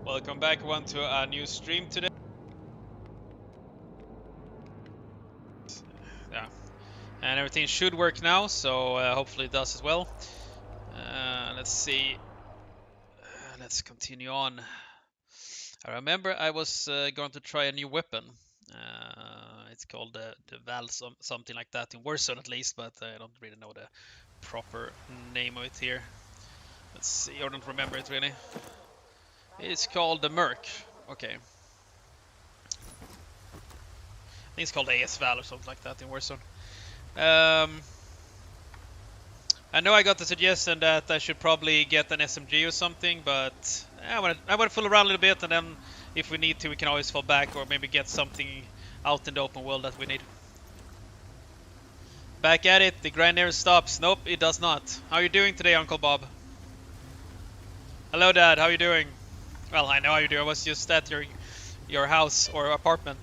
Welcome back everyone to a new stream today. Yeah, and everything should work now, so hopefully it does as well. Let's see. Let's continue on. I remember I was going to try a new weapon. It's called the Val something like that in Warzone at least, but I don't really know the proper name of it here. Let's see. I don't remember it really. It's called the Merc. Okay. I think it's called AS-Val or something like that in Warzone. I know I got the suggestion that I should probably get an SMG or something, but I want to fool around a little bit, and then if we need to, we can always fall back or maybe get something out in the open world that we need. Back at it, the grind never stops. Nope, it does not. How are you doing today, Uncle Bob? Hello, Dad. How are you doing? Well, I know how you do. I was just at your house or apartment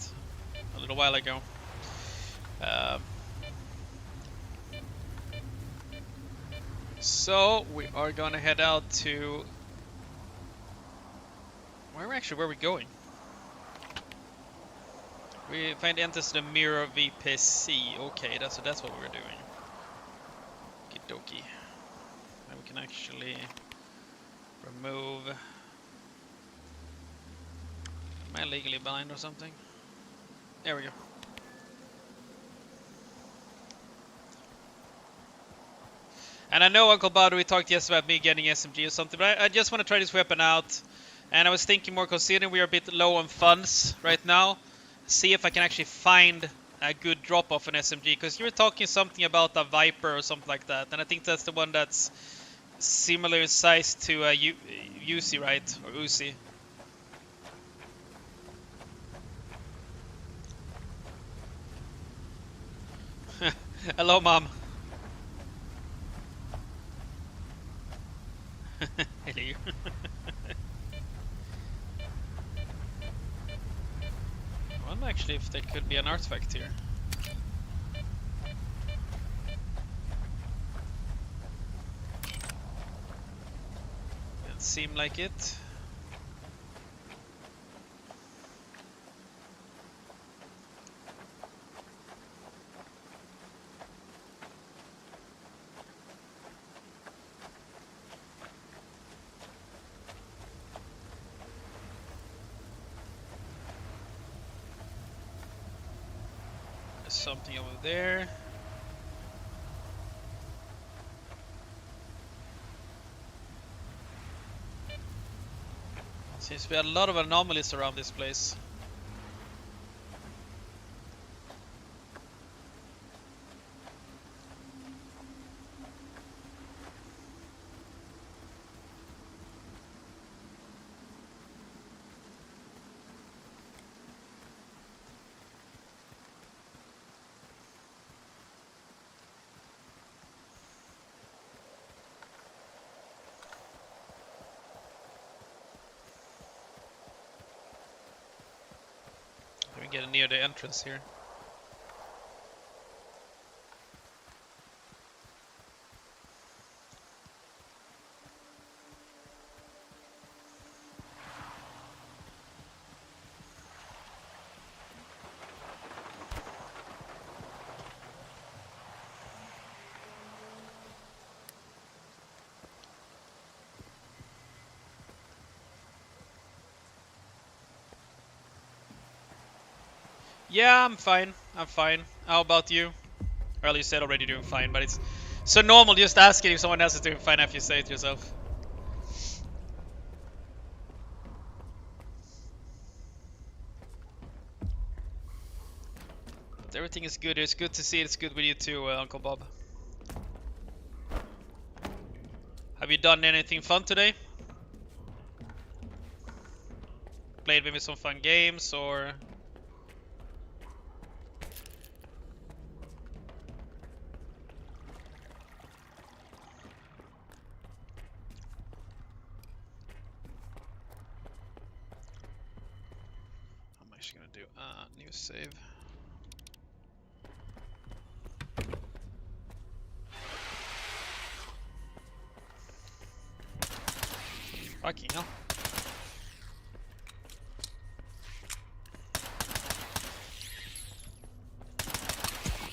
a little while ago. So we are gonna head out to where are we going? We find enters the mirror VPC. Okay, that's what we're doing. Okie dokie. And we can actually remove. Am I legally blind or something? There we go. And I know, Uncle Bob, we talked yesterday about me getting SMG or something, but I just want to try this weapon out. And I was thinking more, considering we are a bit low on funds right now, see if I can actually find a good drop off an SMG. Because you were talking something about a Viper or something like that, and I think that's the one that's similar in size to a Uzi, right? Or Uzi. Hello, Mom. Hello. I wonder actually if there could be an artifact here. Doesn't seem like it. There's something over there. Seems to be a lot of anomalies around this place. We're getting near the entrance here. Yeah, I'm fine. I'm fine. How about you? Well, you said already doing fine, but it's so normal just asking if someone else is doing fine after you say it yourself. But everything is good. It's good to see it's good with you too, Uncle Bob. Have you done anything fun today? Played maybe some fun games or... I'm actually gonna do a new save. Fucking hell.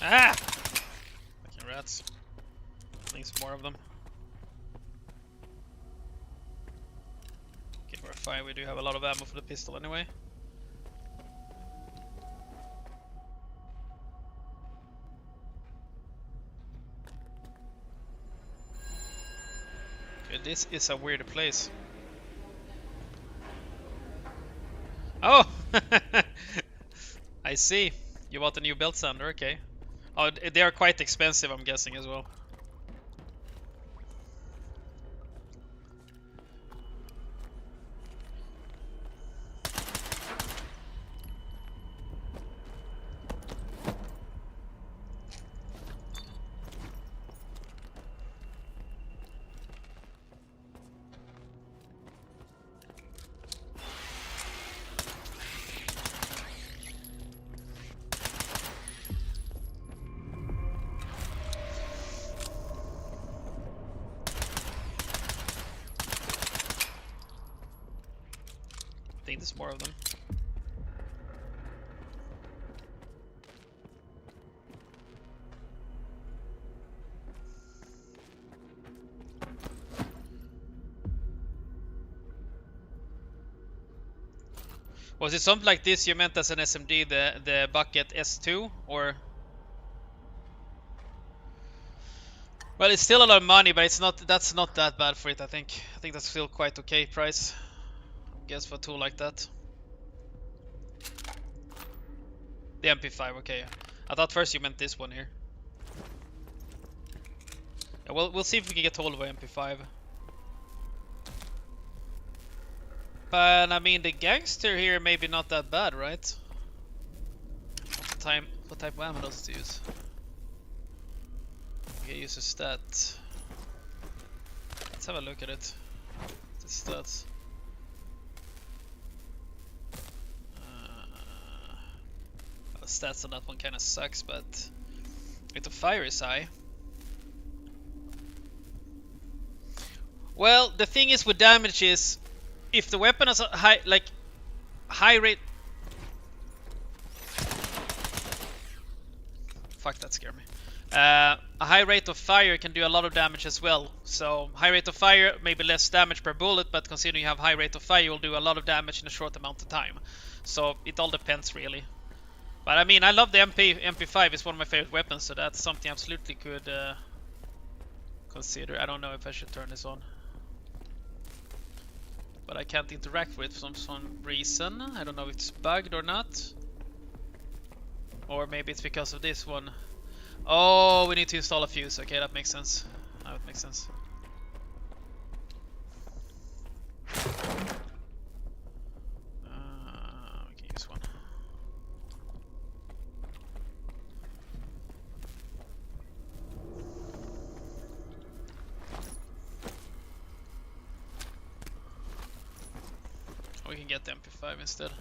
Ah! Fucking rats. Needs more of them. Okay, we're fine. We do have a lot of ammo for the pistol anyway. Okay, this is a weird place. Oh! I see. You bought a new belt sander, okay. Oh, they are quite expensive, I'm guessing, as well. I think there's more of them. Was it something like this you meant as an SMD, the bucket S2, or? Well, it's still a lot of money, but it's not. That's not that bad for it. I think. I think that's still quite okay price. I guess for a tool like that. The MP5, okay. I thought first you meant this one here. Yeah, well, we'll see if we can get hold of an MP5. But I mean, the gangster here maybe not that bad, right? What type of ammo does it use? Okay, use a stat. Let's have a look at it. The stats. The stats on that one kind of sucks, but rate of fire is high. Well, the thing is with damage is, if the weapon has a high rate. Fuck, that scared me. A high rate of fire can do a lot of damage as well. So high rate of fire, maybe less damage per bullet, but considering you have high rate of fire, you'll do a lot of damage in a short amount of time. So it all depends really. But I mean, I love the MP5. It's one of my favorite weapons, so that's something I absolutely could consider. I don't know if I should turn this on, but I can't interact with it for some reason. I don't know if it's bugged or not, or maybe it's because of this one. Oh, we need to install a fuse. Okay, that makes sense. That makes sense. We can use one. Or we can get the MP5 instead.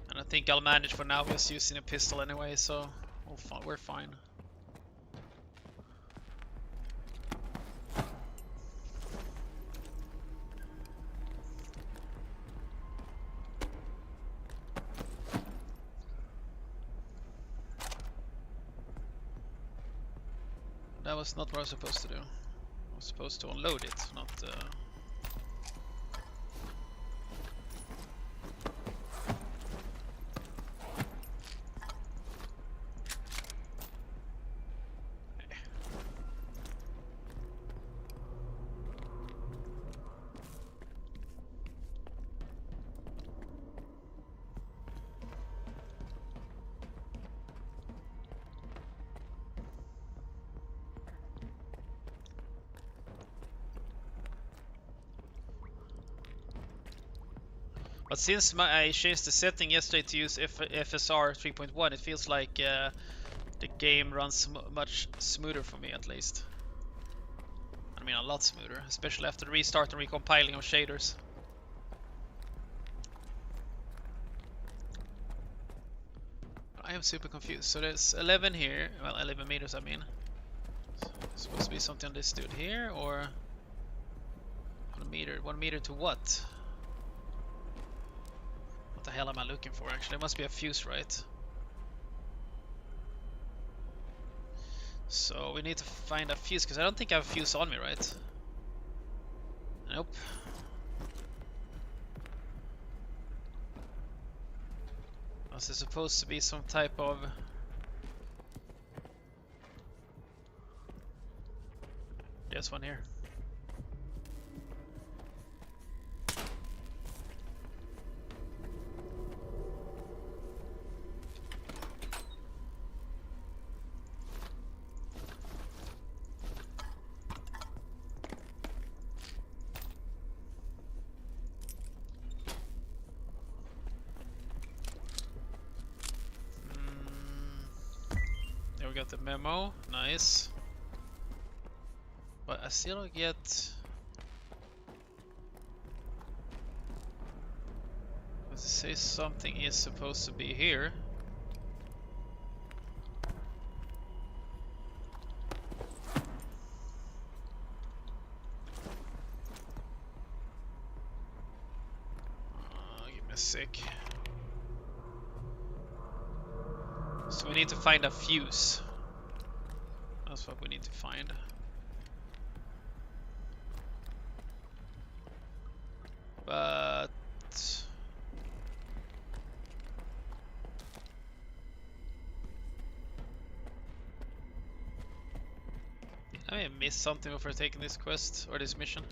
And I think I'll manage for now just using a pistol anyway, so we're fine. That was not what I was supposed to do. I was supposed to unload it, not... But since I changed the setting yesterday to use FSR 3.1, it feels like the game runs much smoother for me, at least. I mean, a lot smoother, especially after the restart and recompiling of shaders. I am super confused. So there's 11 here, well, 11 meters I mean. So there's supposed to be something on this dude here, or 1 meter? 1 meter to what? What the hell am I looking for actually? It must be a fuse, right? So we need to find a fuse, because I don't think I have a fuse on me, right? Nope. Was there supposed to be some type of... There's one here. There we got the memo. Nice. But I still don't get... Does it say something is supposed to be here? Give me a sec. So we need to find a fuse. That's what we need to find. But... I may have missed something before taking this quest or this mission.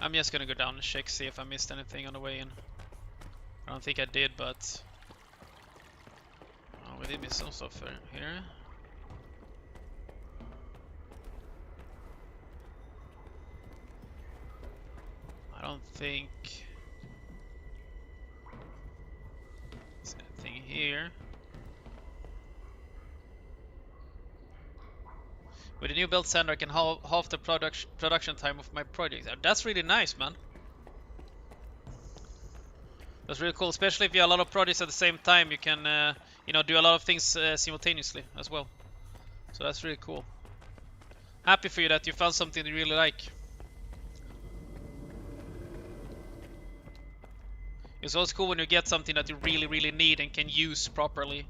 I'm just gonna go down and check, see if I missed anything on the way in. I don't think I did, but... Oh, we did miss some stuff here. I don't think... there's anything here. With the new build center, I can half the production time of my project. That's really nice, man. That's really cool, especially if you have a lot of projects at the same time. You can, you know, do a lot of things simultaneously as well. So that's really cool. Happy for you that you found something you really like. It's always cool when you get something that you really, really need and can use properly.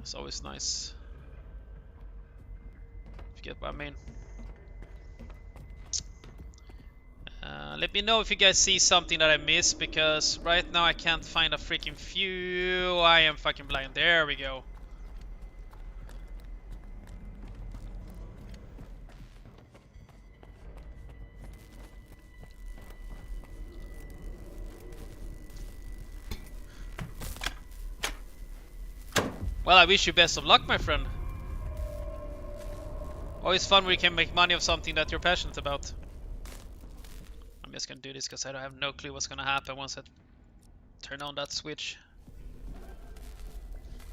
It's always nice. If you get what I mean. Let me know if you guys see something that I missed, because right now I can't find a freaking fuse. I am fucking blind. There we go. Well, I wish you best of luck, my friend. Always fun when you can make money of something that you're passionate about. I'm just gonna do this because I don't have no clue what's gonna happen once I turn on that switch.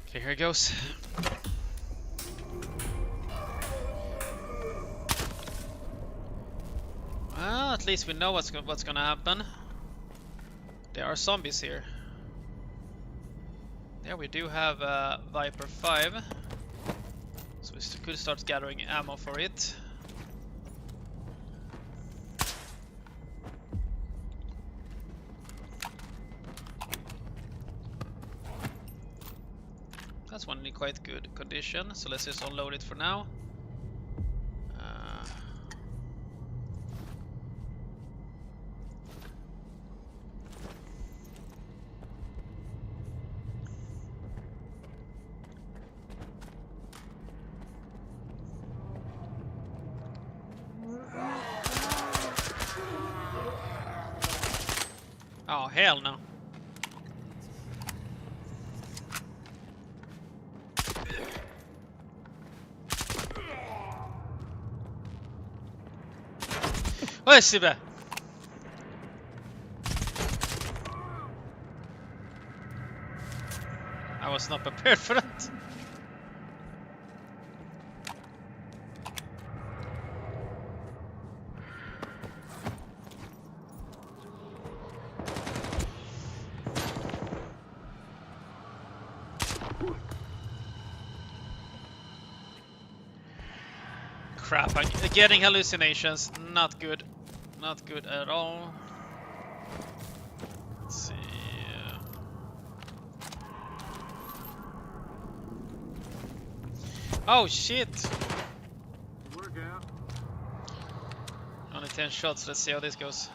Okay, here it goes. Well, at least we know what's gonna happen. There are zombies here. There we do have Viper 5. So we could start gathering ammo for it. That's one in quite good condition, so let's just unload it for now. Oh, hell no. Where's Siba? I was not prepared for that. crap, I'm getting hallucinations. Not good. Not good at all. Let's see. Oh shit! Only 10 shots, let's see how this goes.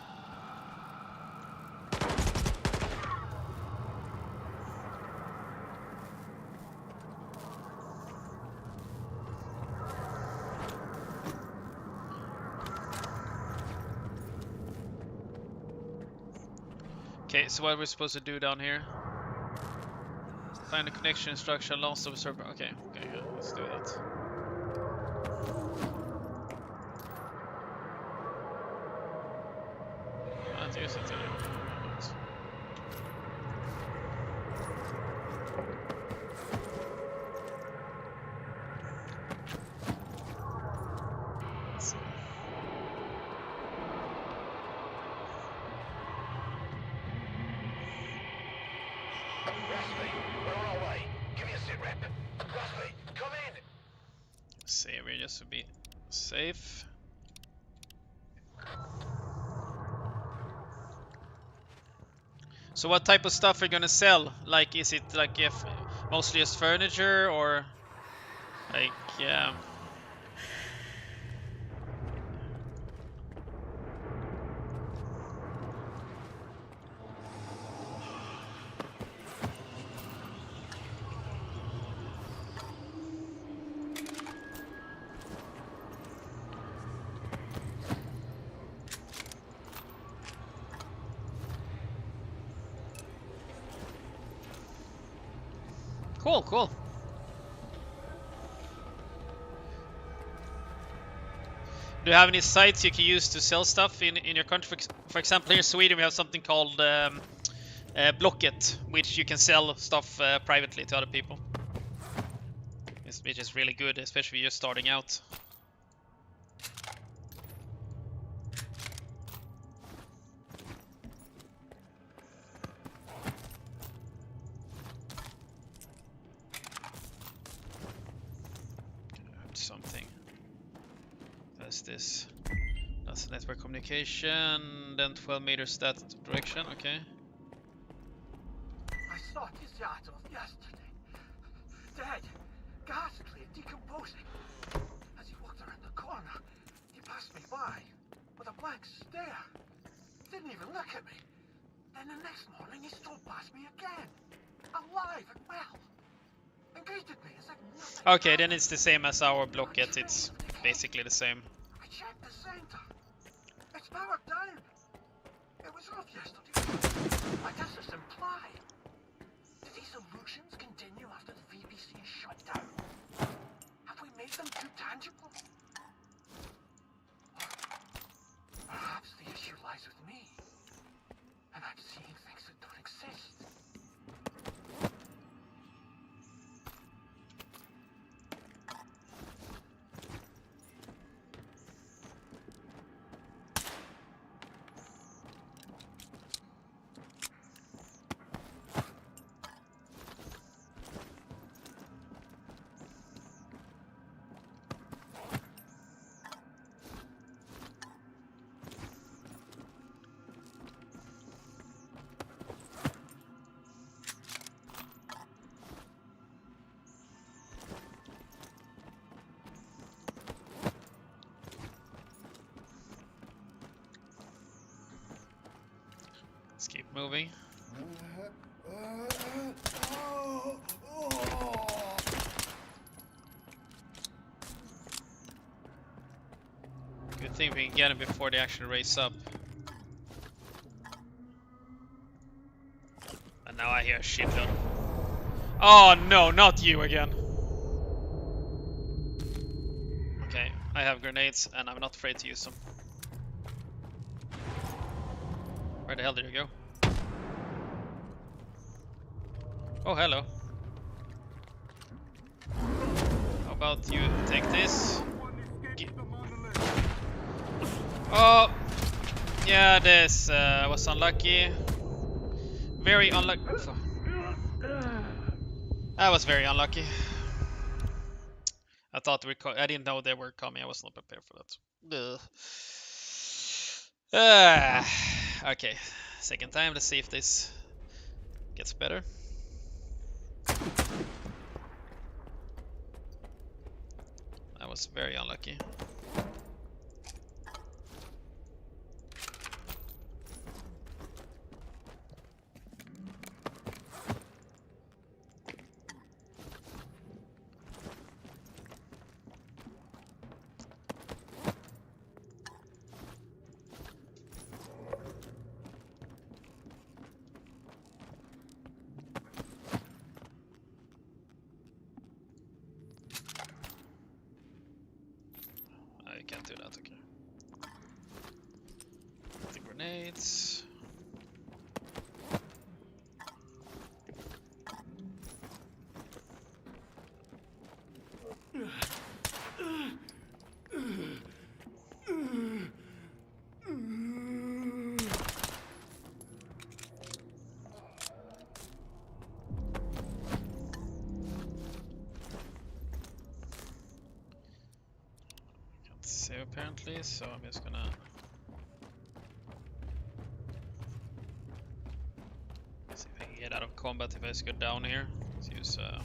Okay, so what are we supposed to do down here? Find a connection instruction, lost of a server. Okay, let's do that. Not use it anymore. Save here just to be safe. So what type of stuff are you gonna sell? Like, is it like if mostly just furniture or like yeah? Cool, cool. Do you have any sites you can use to sell stuff in your country? For example, here in Sweden we have something called Blocket, which you can sell stuff privately to other people. Which is really good, especially if you're starting out. Something. That's this. That's network communication. Then 12 meters that direction. Okay. I saw Tiziato yesterday. Dead. Ghastly and decomposing. As he walked around the corner, he passed me by with a blank stare. Didn't even look at me. Then the next morning he strolled past me again. Alive and well. And greeted me as if nothing Okay, then happened. it's the same as our Blocket. It's basically the same. I checked the center. It's powered down. It was off yesterday. I guess it's implied. Do these illusions continue after the VPC is shut down? Have we made them too tangible? Or perhaps the issue lies with me, and I'm seeing things that don't exist. Let's keep moving. Good thing we can get them before they actually race up. And now I hear a shitload. Oh no, not you again. Okay, I have grenades and I'm not afraid to use them. Where the hell did you go? Oh, hello. How about you take this? Oh! Yeah, this was unlucky. Very unlucky. That was very unlucky. I thought I didn't know they were coming. I was not prepared for that. Okay, second time. Let's see if this gets better. That was very unlucky. I can't do that, okay. The grenades. Can't save apparently, so I'm just gonna see if I can get out of combat if I just go down here. Let's use there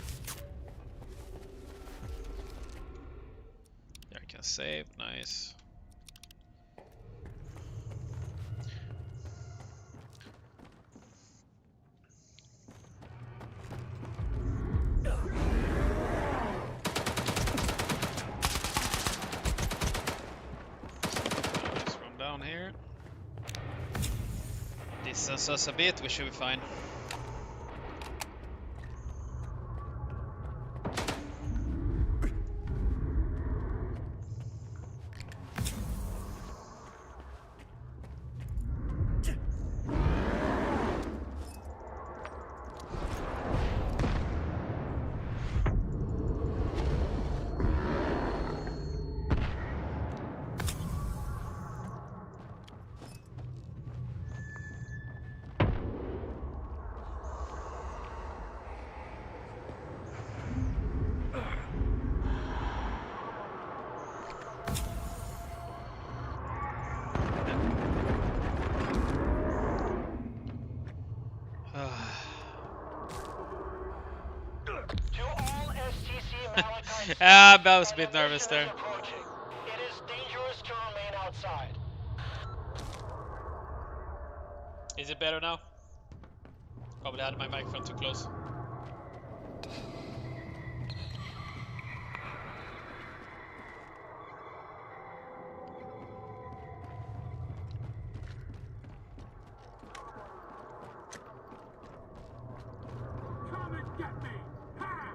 I can save, nice. Just run down here. Distance us a bit, we should be fine. Ah, I was a bit nervous there. It is dangerous to remain outside. Is it better now? Probably had my microphone too close. Come and get me! Ha!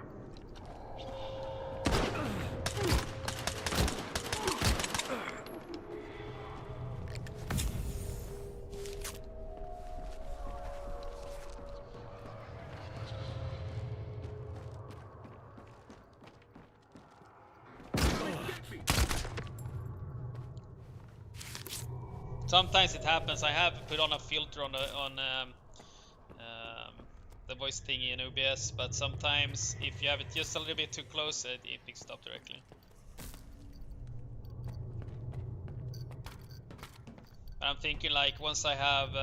Sometimes it happens. I have put on a filter on the voice thingy in OBS, but sometimes if you have it just a little bit too close, it picks it up directly. But I'm thinking like once I have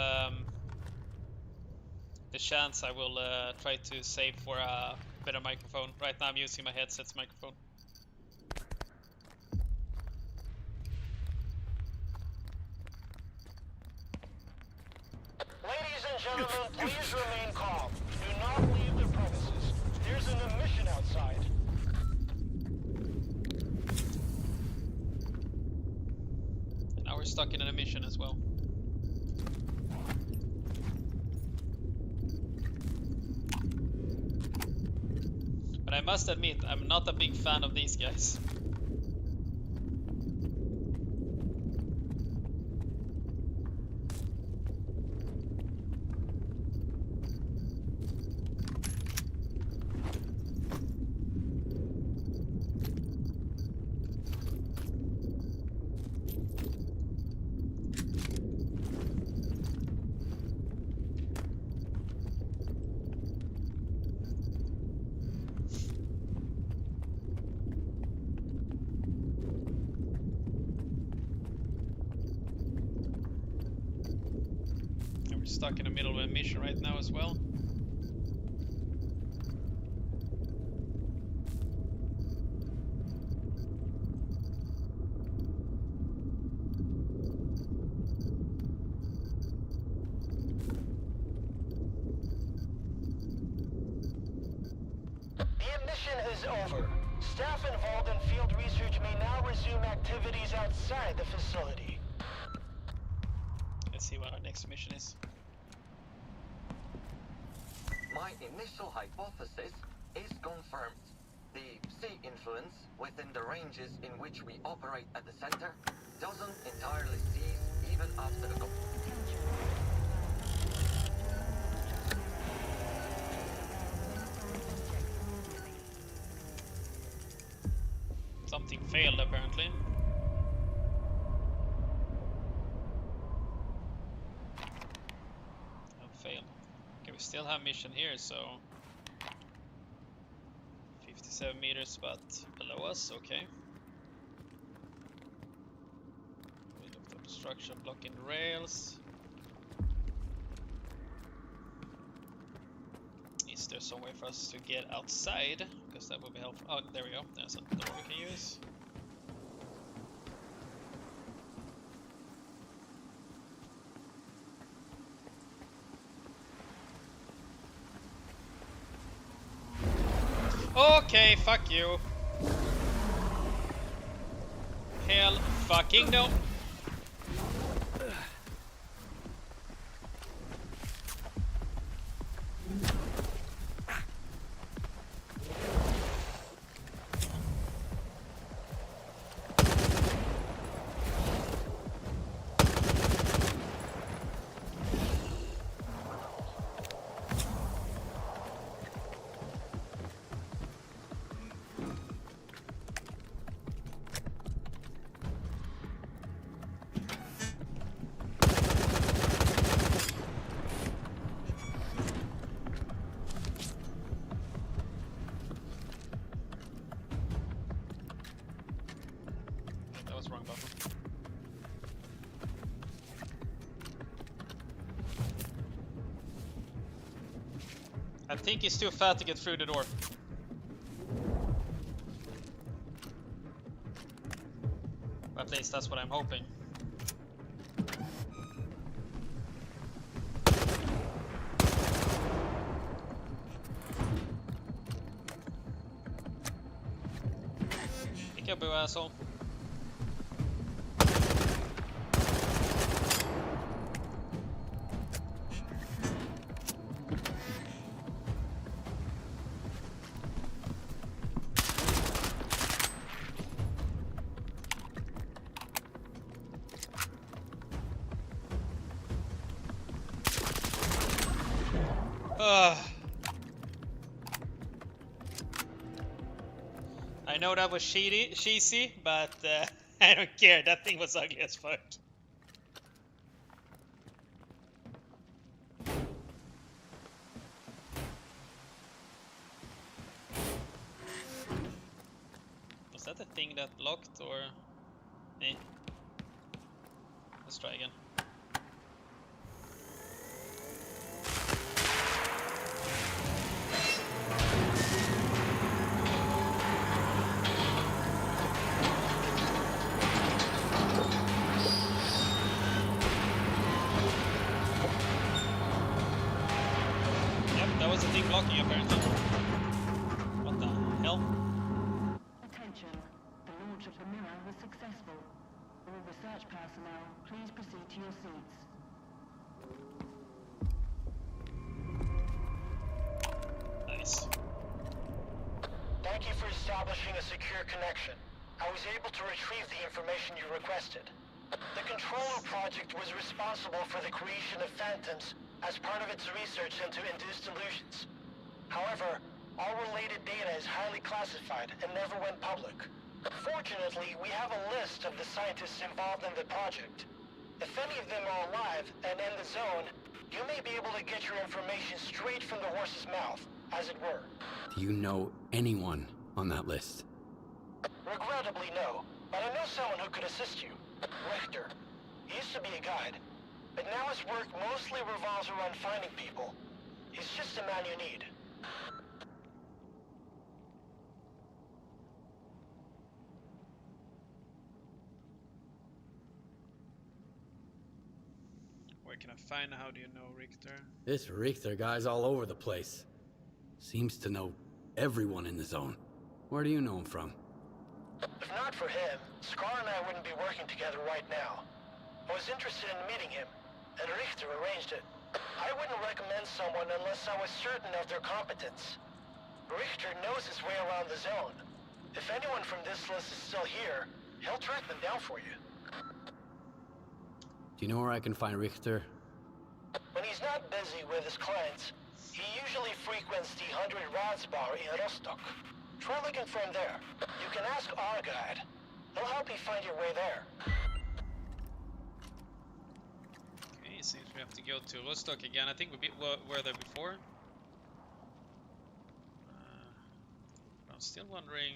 the chance, I will try to save for a better microphone. Right now I'm using my headset's microphone. Ladies and gentlemen, please remain calm. Do not leave the premises. There's an emission outside. And now we're stuck in an emission as well. But I must admit, I'm not a big fan of these guys. stuck in the middle of a mission right now as well. The mission is over. Staff involved in field research may now resume activities outside the facility. Let's see what our next mission is. My initial hypothesis is confirmed. The sea influence within the ranges in which we operate at the center doesn't entirely cease even after the Something failed apparently. Failed. Okay, we still have mission here, so 57 meters but below us, okay. We looked up obstruction blocking the rails. Is there some way for us to get outside? Because that would be helpful. Oh, there we go. There's a door we can use. Okay, fuck you. Hell fucking no. Wrong button. I think he's too fat to get through the door. At least that's what I'm hoping. Pick up, boo asshole. I know that was cheesy, but I don't care. That thing was ugly as fuck. Was that the thing that blocked, or... Eh. Let's try again. That was the thing blocking apparently. What the hell? Attention. The launch of the mirror was successful. All research personnel, please proceed to your seats. Nice. Thank you for establishing a secure connection. I was able to retrieve the information you requested. The Controller Project was responsible for the creation of phantoms as part of its research into induced illusions. However, all related data is highly classified and never went public. Fortunately, we have a list of the scientists involved in the project. If any of them are alive and in the zone, you may be able to get your information straight from the horse's mouth, as it were. Do you know anyone on that list? Regrettably, no. But I know someone who could assist you. Richter. He used to be a guide. but now his work mostly revolves around finding people. He's just the man you need. Where can I find? How do you know Richter? This Richter guy's all over the place. Seems to know everyone in the zone. Where do you know him from? If not for him, S.T.A.L.K.E.R and I wouldn't be working together right now. I was interested in meeting him, and Richter arranged it. I wouldn't recommend someone unless I was certain of their competence. Richter knows his way around the zone. If anyone from this list is still here, he'll track them down for you. Do you know where I can find Richter? When he's not busy with his clients, he usually frequents the 100 Rods bar in Rostock. Try looking for him there. You can ask our guide. He'll help you find your way there. Okay, seems we have to go to Rostock again. I think were there before. I'm still wondering.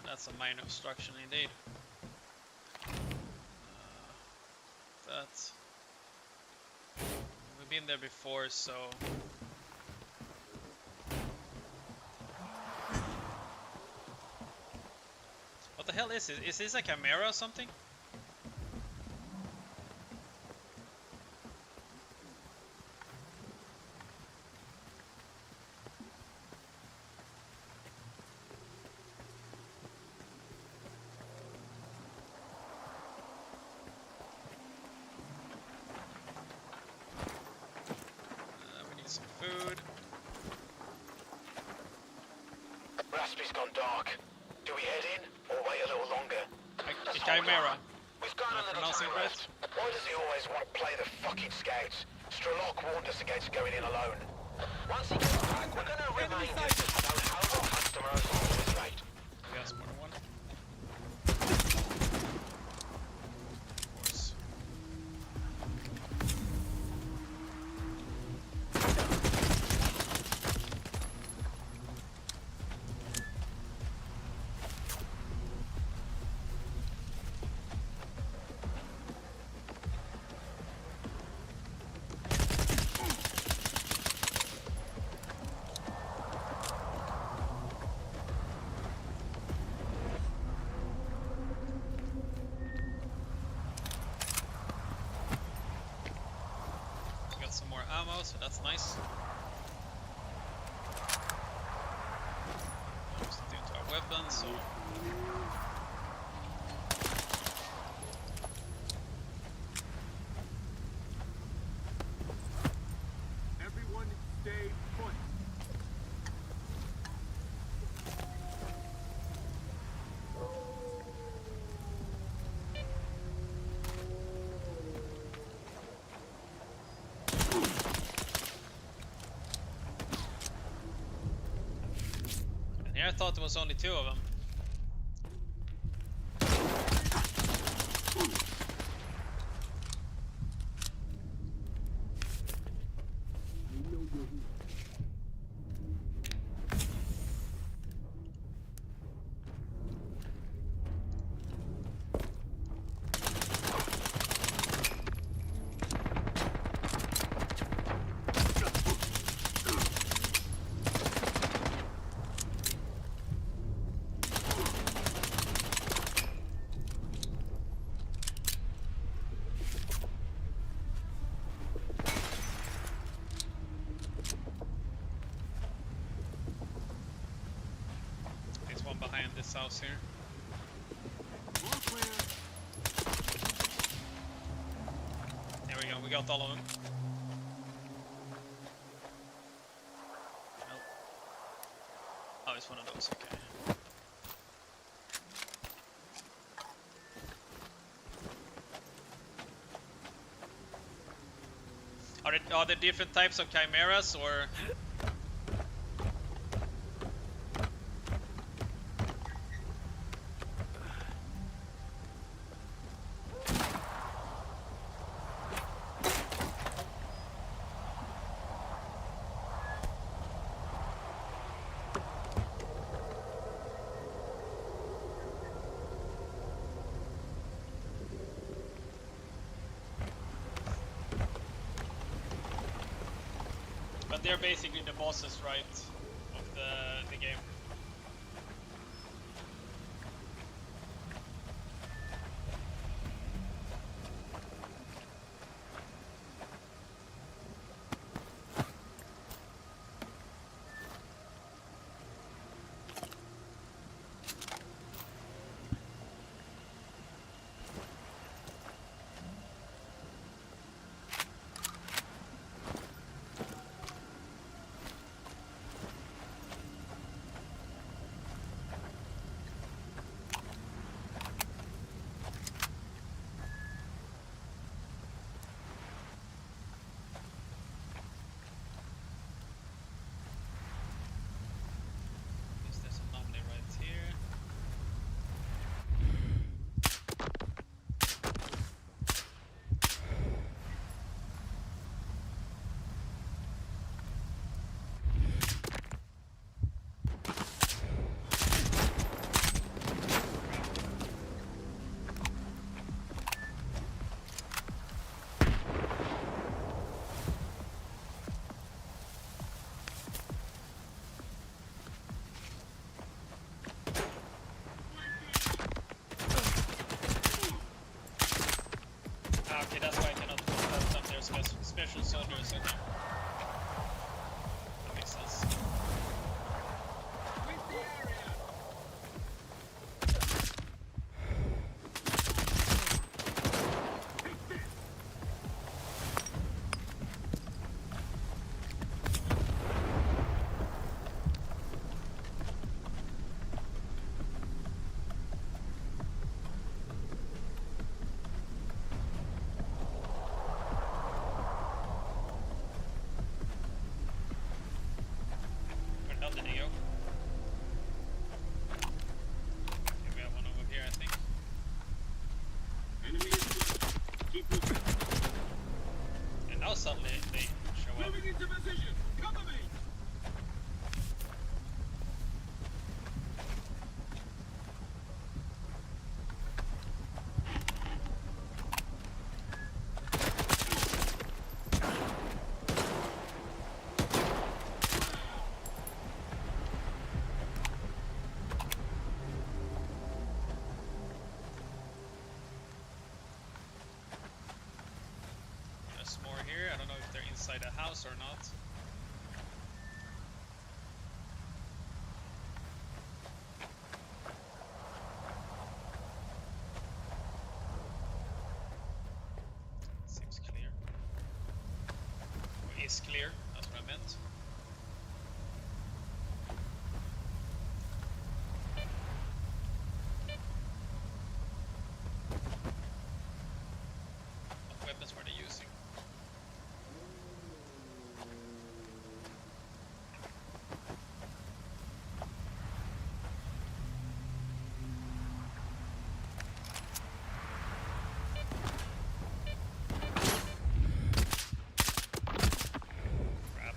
That's a minor obstruction indeed. That we've been there before, so what the hell is it? Is this a chimera or something? We need some food. Raspy's gone dark. Do we head in, or wait a little longer? A chimera. We've got a little Pronouncing time it left. Why does he always want to play the fucking scouts? S.T.A.L.K.E.R warned us against going in alone. Once he gets back, we're gonna remind him about how the customers are always right. Yes, more than one. Of course. Got some more ammo, so that's nice. Something to our weapons, so Everyone stay put. and here I thought there was only two of them. There's one behind this house here. There we go, we got all of them. Nope. Oh, it's one of those, okay. Are there different types of chimeras, or? But they're basically the bosses, right, of the game. Okay, that's why I cannot put up their special soldiers. Okay. That makes sense. Where the hell did he go? Okay, we have one over here, I think. And now suddenly they show up. Moving into position. Cover me. There's more here. I don't know if they're inside a house or not. Seems clear. Or is clear, that's what I meant. What weapons were they using? Crap.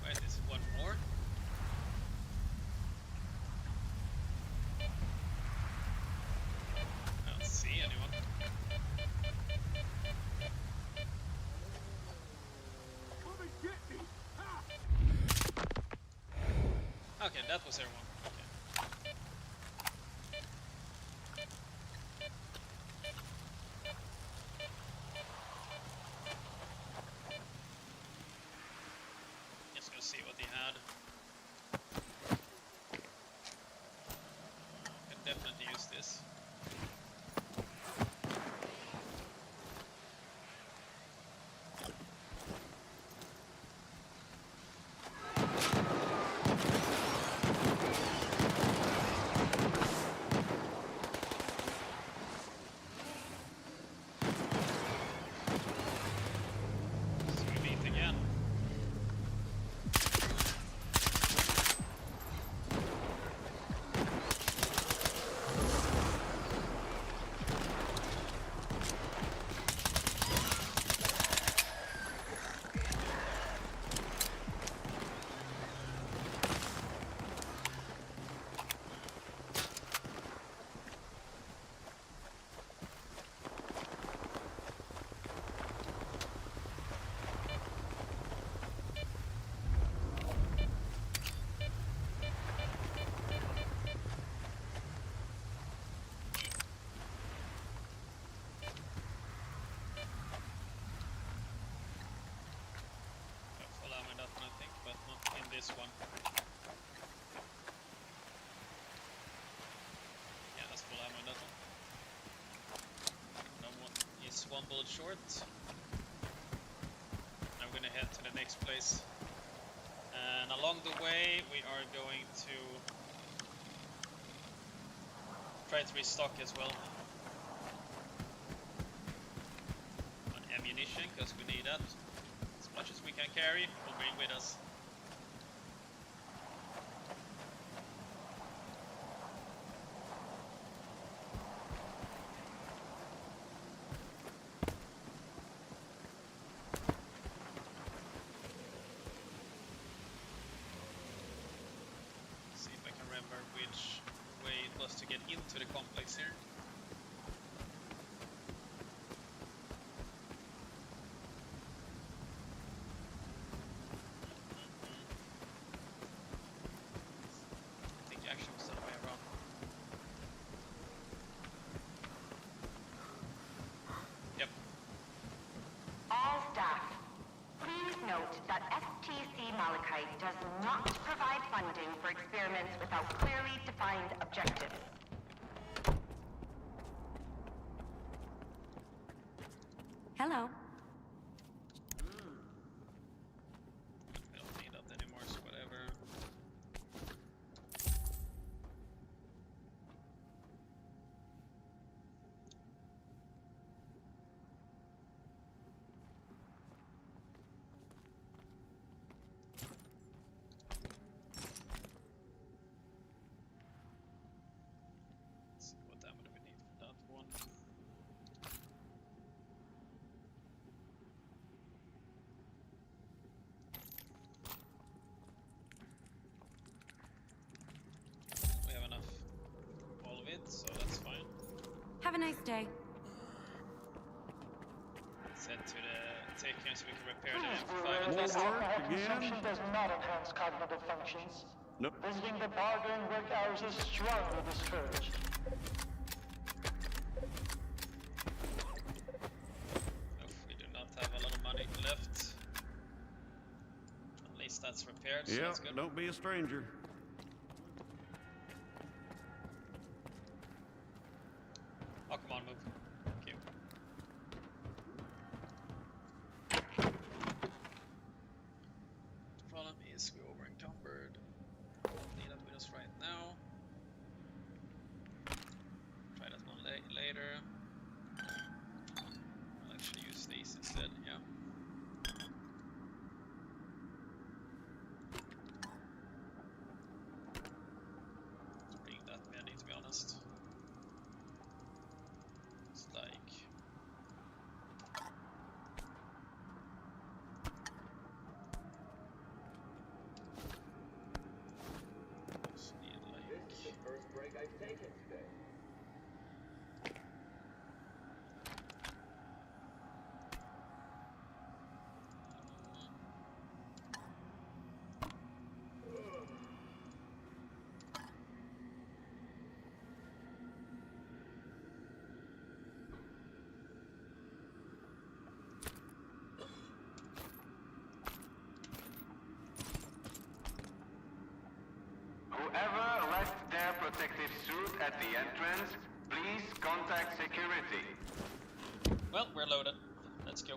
Wait, is one more? I don't see anyone. Come and get me. Ha! Okay, that was everyone. Okay. Just gonna see what he had. Can definitely use this. So we meet again. this one. Yeah, that's full ammo in that one. No one is one bullet short. I'm gonna head to the next place. And along the way, we are going to try to restock as well on ammunition, because we need that. As much as we can carry, we'll bring with us. See if I can remember which way it was to get into the complex here. I think actually it was the other way around. Yep. All staff, please note that S.T.A.L.K.E.R does not provide funding for experiments without clearly defined objectives. Hello. We don't need that anymore, so whatever. Let's see what ammo do we need for that one. We have enough of all of it, so that's fine. Have a nice day. Let's head to the taker so we can repair Please the be M5 at aware least. that alcohol consumption does not enhance cognitive functions. Nope. Visiting the bar during work hours is strongly discouraged. Oof, we do not have a lot of money left. At least that's repaired, so Yep, that's good. don't be a stranger. Oh, come on, move. Thank you. The problem is we're over encumbered. Need that with us right now. Try that one later. I'll actually use these instead, yeah. Bring that many, to be honest. It's like just need like First break I've taken today. Whoever left their protective suit at the entrance, please contact security. well, we're loaded. Let's go.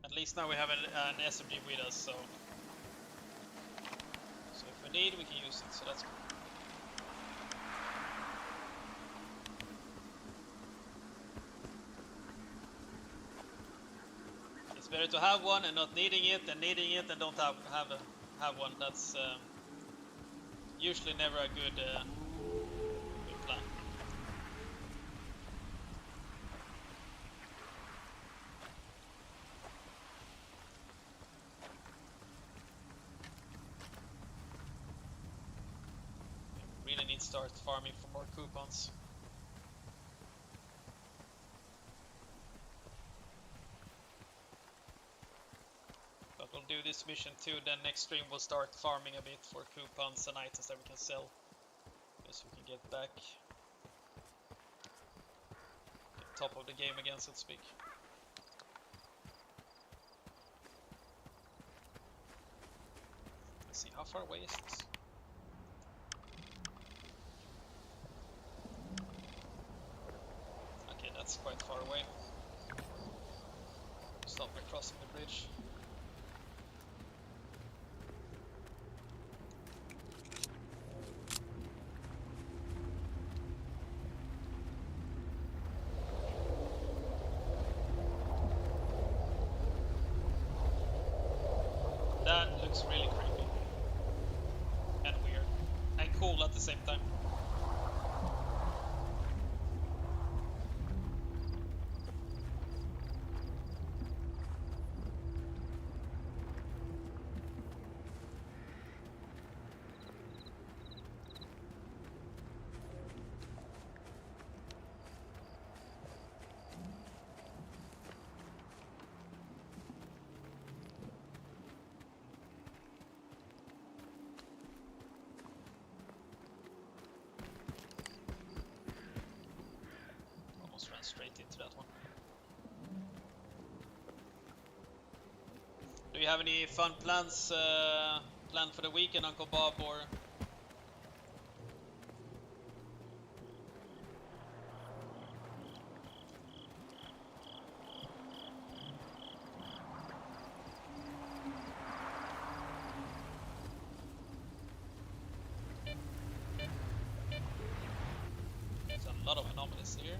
At least now we have an SMG with us, so if we need, we can use it. So that's good. It's better to have one and not needing it than needing it and don't have one. That's usually never a good plan. really need to start farming for more coupons. But we'll do this mission too, then next stream we'll start farming a bit for coupons and items that we can sell. Guess we can get back top of the game again, so to speak. Let's see, how far away is this? Okay, that's quite far away. Stop me crossing the bridge. That looks really creepy. And weird. And cool at the same time. Almost ran straight into that one. Do you have any fun plans planned for the weekend, Uncle Bob, or? There's a lot of anomalies here.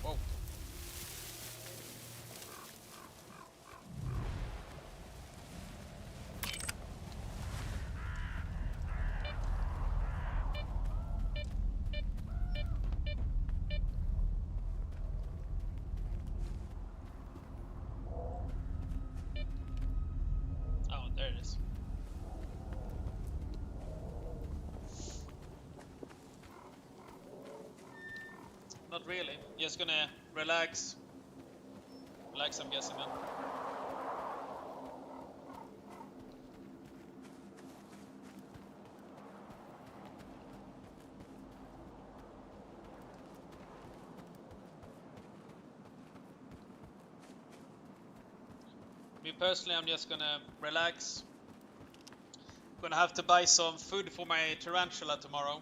Whoa. Oh, there it is. Not really. Just gonna relax. Relax, I'm guessing, man. Me personally, I'm just gonna relax. Gonna have to buy some food for my tarantula tomorrow.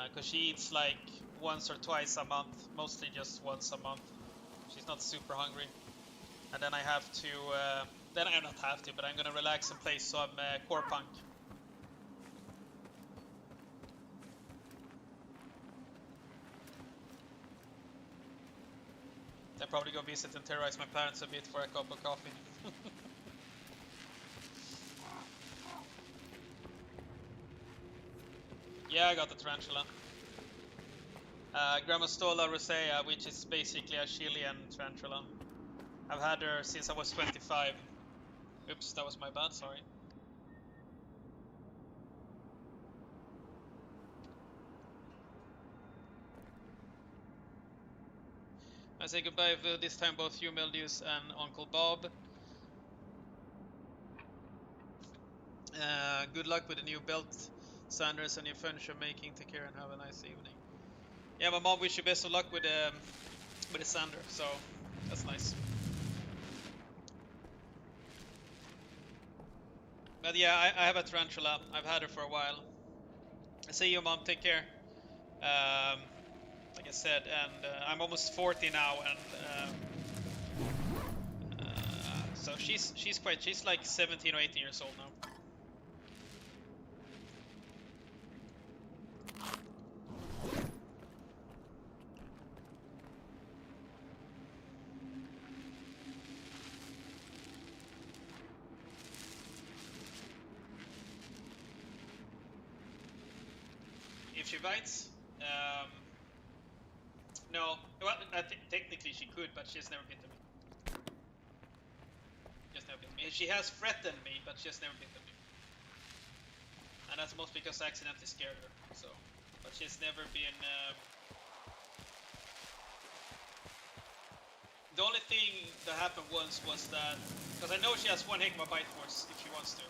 Because she eats like once or twice a month. Mostly just once a month. She's not super hungry. And then I have to, then I not have to, but I'm gonna relax and play some core punk. Then probably go visit and terrorize my parents a bit for a cup of coffee. Yeah, I got the tarantula. Grammostola rosea, which is basically a Chilean tarantula. I've had her since I was 25. Oops, that was my bad, sorry. I say goodbye for this time, both you, Meldius, and Uncle Bob. Good luck with the new belt, Sanders, and your furniture making. Take care and have a nice evening. Yeah, my mom wish you best of luck with the sander, so that's nice. But yeah, I have a tarantula. I've had her for a while. See you, mom. Take care. Like I said, and I'm almost 40 now, and so she's like 17 or 18 years old now. if she bites. No, well, technically she could, but she's never bitten me. Just never bitten me. She has threatened me, but she has never bitten me. And that's mostly because I accidentally scared her. So, but she's never been. The only thing that happened once was that, because I know she has one heck of a bite force if she wants to.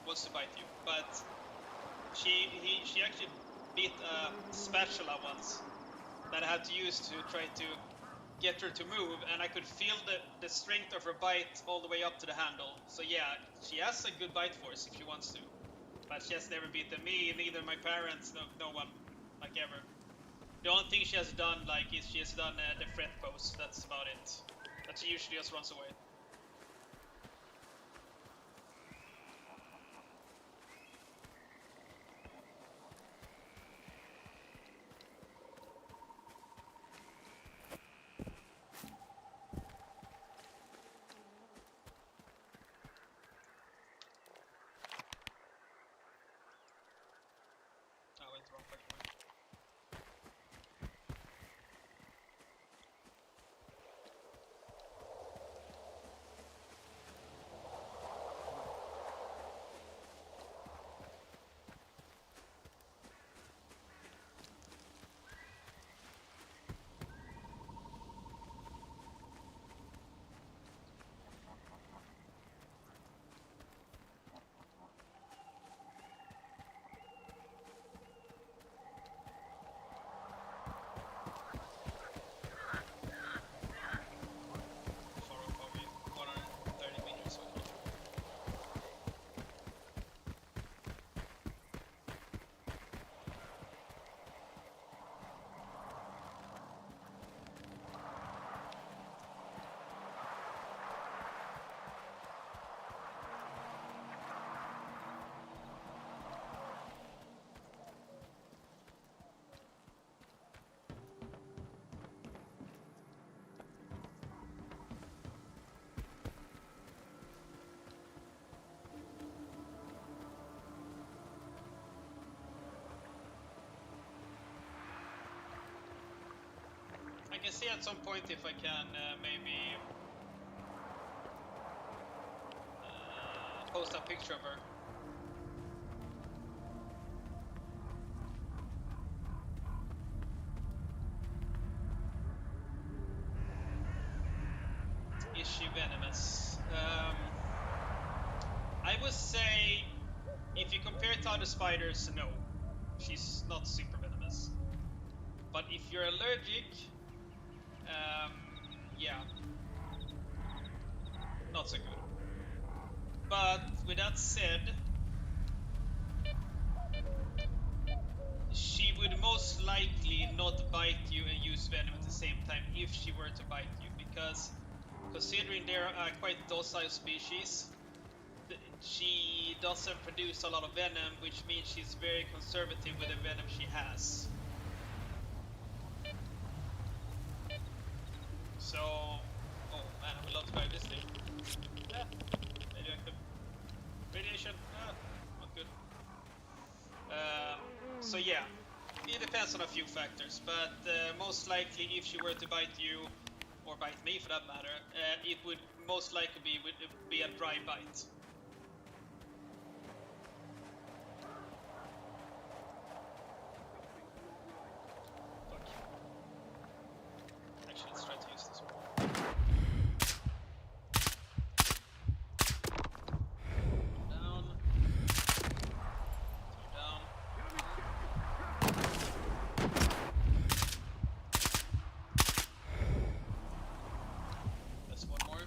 Wants to bite you, but she actually bit a spatula once that I had to use to try to get her to move, and I could feel the strength of her bite all the way up to the handle. So yeah, she has a good bite force if she wants to, but she has never beaten me, neither my parents, no one, like ever. The only thing she has done, like, is she has done the threat pose. That's about it. But she usually just runs away. I went the wrong fucking way. Far off, probably 130 meters. Okay. I can see at some point if I can maybe post a picture of her. Is she venomous? I would say, if you compare it to other spiders, no. She's not super venomous. But if you're allergic, yeah, not so good. But with that said, she would most likely not bite you and use venom at the same time if she were to bite you, because considering they're a quite docile species, she doesn't produce a lot of venom, which means she's very conservative with the venom she has. So, oh man, I would love to buy this thing. Yeah, radioactive. Radiation, not good. So yeah, it depends on a few factors, but most likely if she were to bite you, or bite me for that matter, it would most likely be a dry bite. Fuck. Actually, let's try to use this one. Down. Two down. That's one more.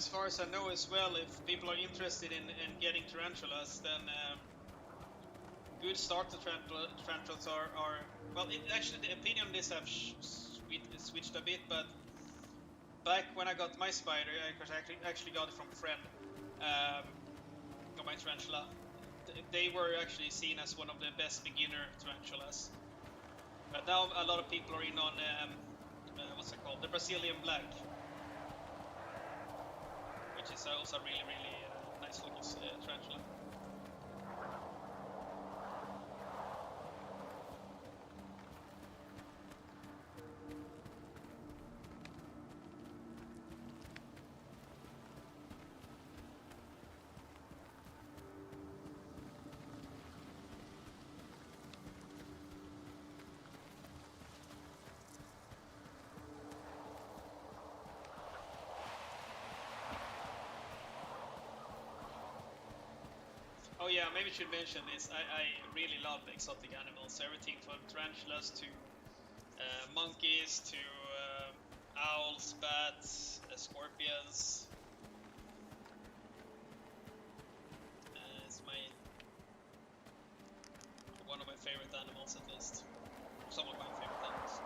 as far as I know as well, if people are interested in getting tarantulas, then good starter tarantulas are well. Actually, the opinion on this have switched a bit, but back when I got my spider, because I actually got it from a friend, got my tarantula. They were actually seen as one of the best beginner tarantulas. But now a lot of people are in on what's it called, the Brazilian black, which is also really nice looking tarantula. Oh yeah, maybe I should mention this. I really love exotic animals. Everything from tarantulas to monkeys to owls, bats, scorpions. It's one of my favorite animals, at least. Some of my favorite animals.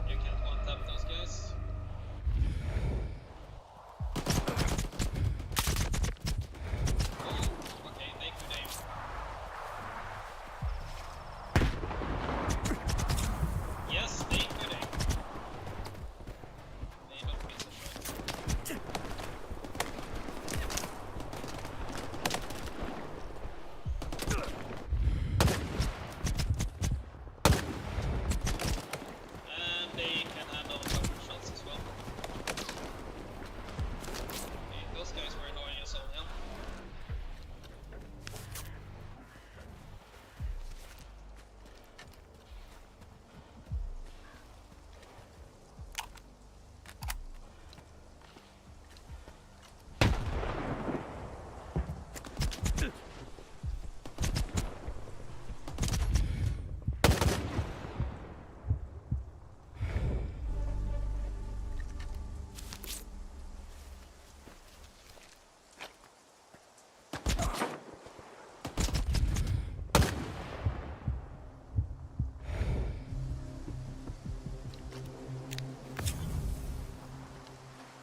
You can't one-tap those guys. Oh, okay, they could aim. Yes, they could aim. They don't miss a shot. And they can handle a couple of shots as well. Okay, those guys were annoying as all hell.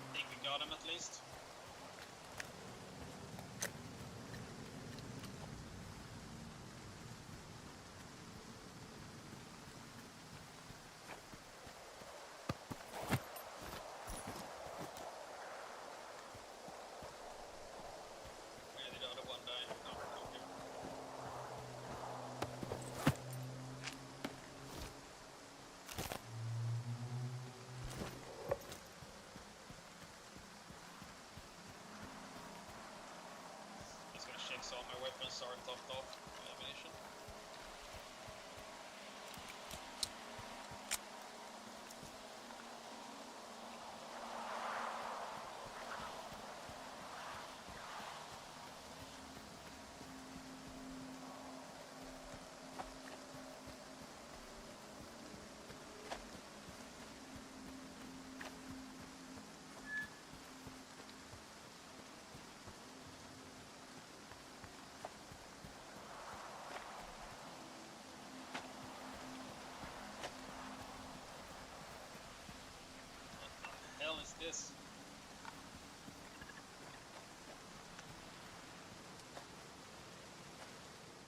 I think we got him at least. Where did the other one die? Oh, okay. Just gonna check so all my weapons are topped off with ammunition. Yes.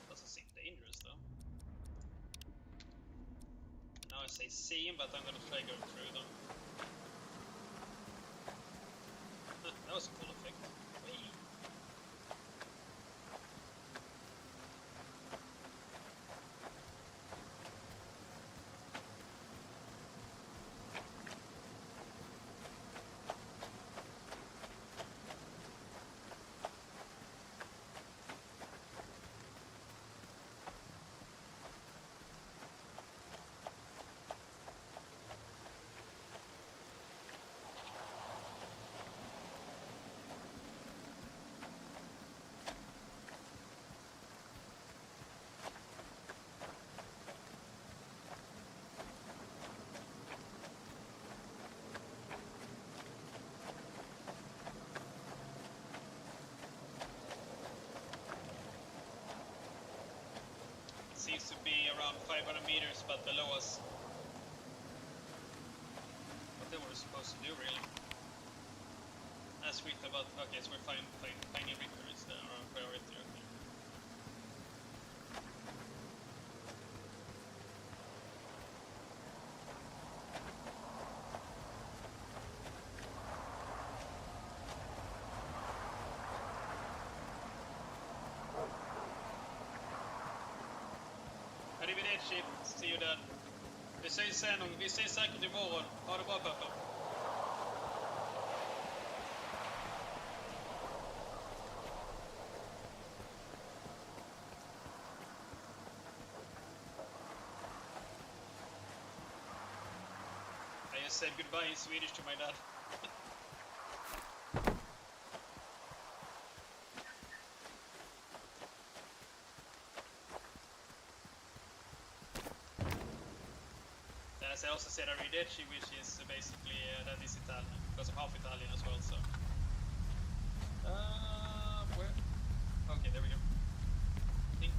Doesn't seem dangerous though. Now I say seem, but I'm gonna try going through them. That was a cool effect. Whee! Seems to be around 500 meters, but below us. What they were supposed to do, really. As we thought about. Okay, so we're finding victories there, or priority. Okay. Arrivederci, see you then. Vi ses sen, vi ses säkert imorgon. Ha det bra, pappa. I just said goodbye in Swedish to my dad. As I also said arrivederci, which is basically that is Italian, because I'm half Italian as well. So, where? Okay, there we go. I think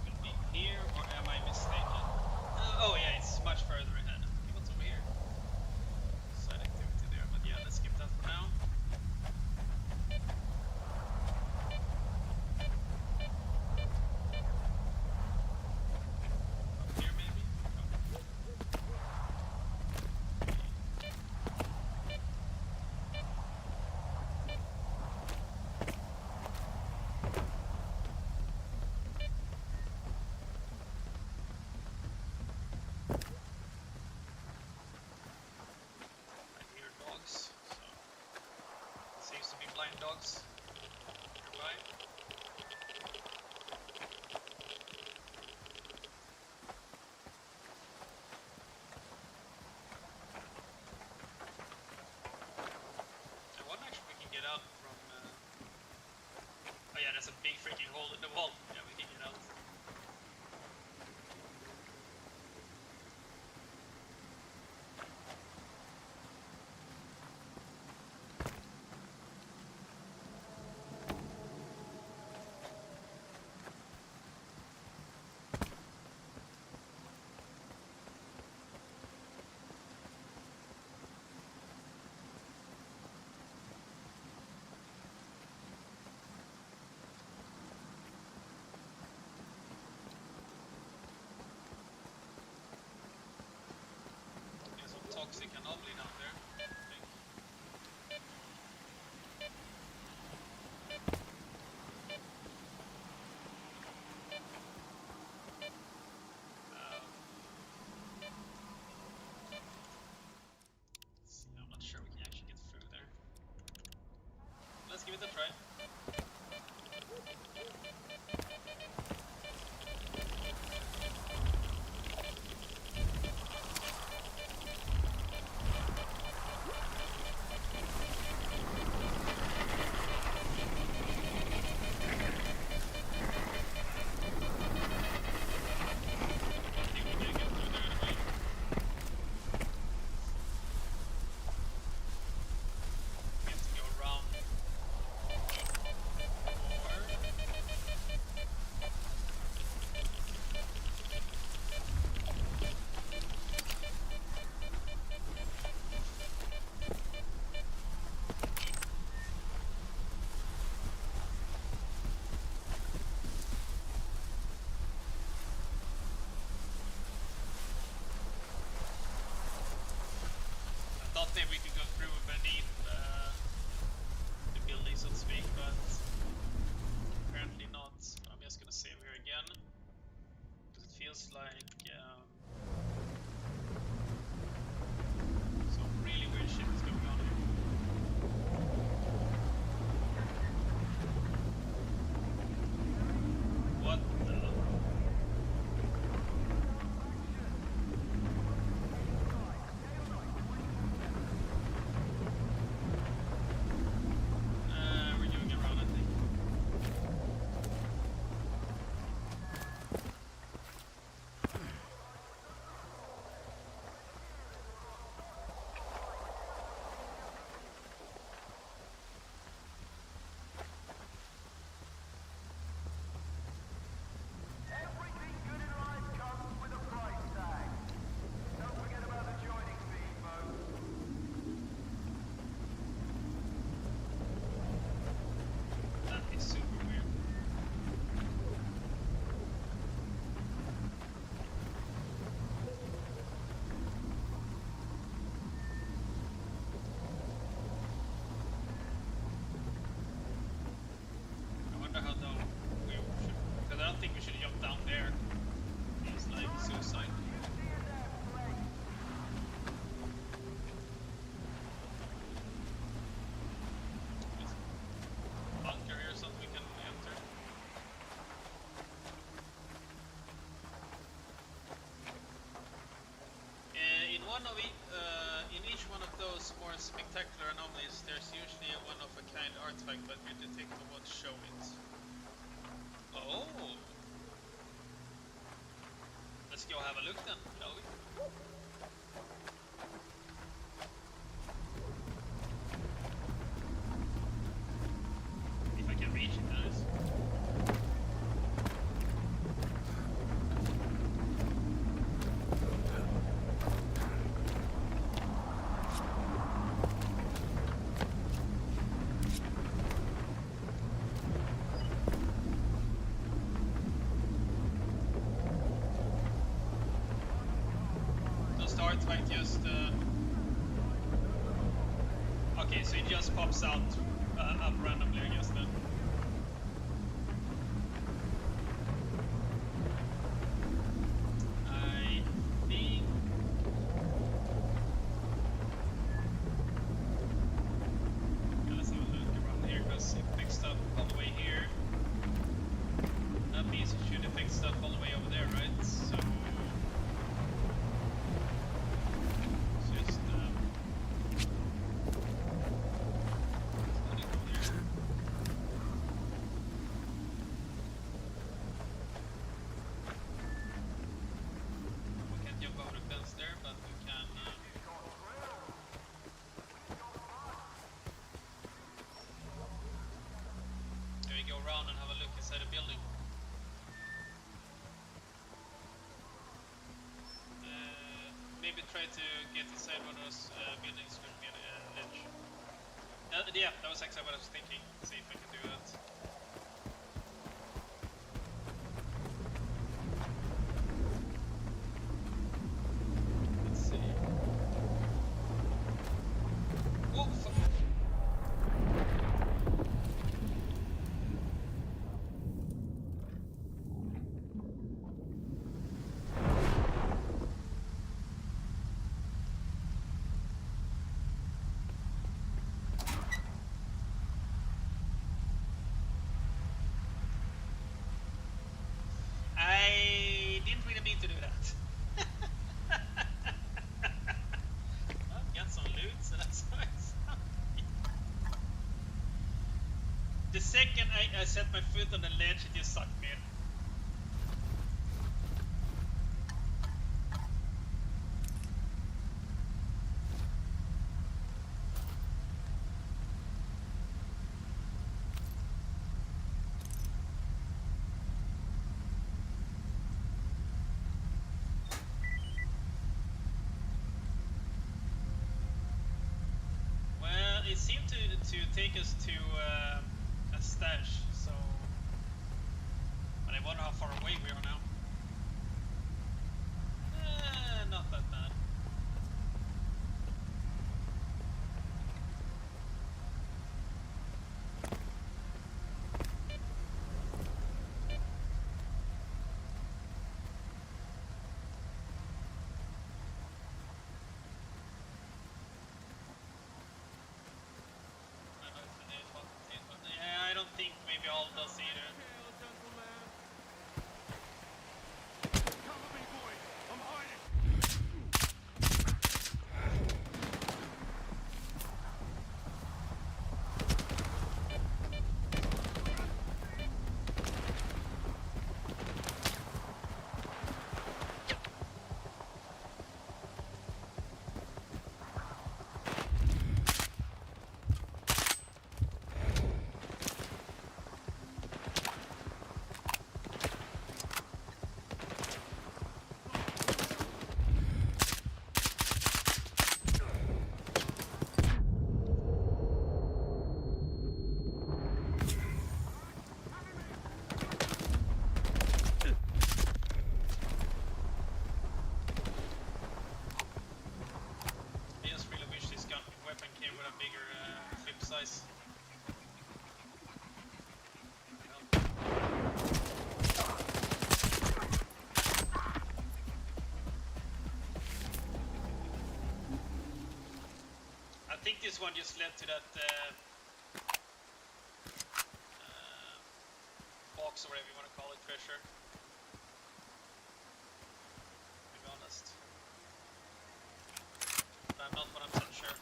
it will be here, or am I mistaken? Oh yeah, it's much further ahead. Okay, what's over here? Side activity there, but yeah, let's skip that for now. Up here maybe? No. I hear dogs, so seems to be blind dogs nearby. I wonder if we can get out from. Oh yeah, that's a big freaking hole in the wall. Yeah, we can get out. There's some toxic anomaly down there, I think. Let's see, I'm not sure we can actually get through there. Let's give it a try. maybe we could go through beneath the building, so to speak, but apparently not. I'm just gonna save here again because it feels like some really weird shit is going on here. What the? We're doing around, I think. Everything good in life comes with a price tag. Don't forget about the joining fee, folks. That is super weird. I wonder how though we should, because I don't think we should jump down there. It's like suicide. There's a bunker here or something we can enter. In each one of those more spectacular anomalies, there's usually a one-of-a-kind artifact, but your detector won't show it. Oh! Let's go have a look then, shall we? If I can reach it, that is. Does the artifact just okay, so it just pops out up randomly, I guess then. I think okay, let's have a look around here because it picks stuff all the way here. That means it should affect stuff all the way over there, right? So it's just let it go there. We can't jump over the fence there, but we can maybe go around and have a look inside the building. Maybe try to get inside one of those buildings with me on the ledge. Yeah, that was actually what I was thinking. See if I can do that. Let's see. Whoa, fuck. I didn't really mean to do that. I've got some loot, so that's nice. The second I set my foot on the ledge, it just sucked me in. Well, it seemed to take us to a stash, so. But I wonder how far away we are now. Not that bad. bigger ship size. I think this one just led to that box or whatever you want to call it, treasure. To be honest. But I'm not 100% sure.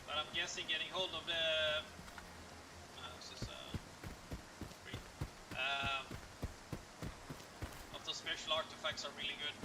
But I'm guessing getting hold of the free. Of those special artifacts are really good.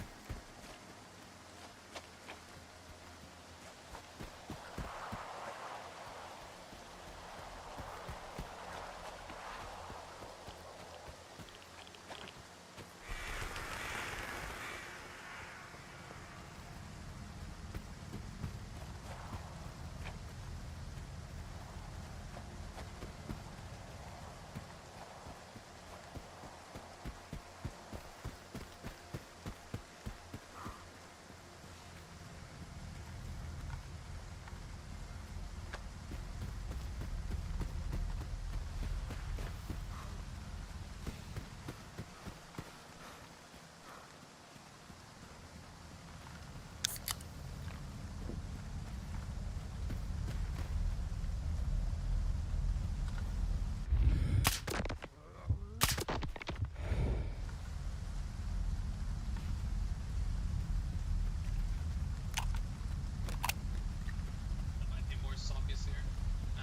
There might be more zombies here.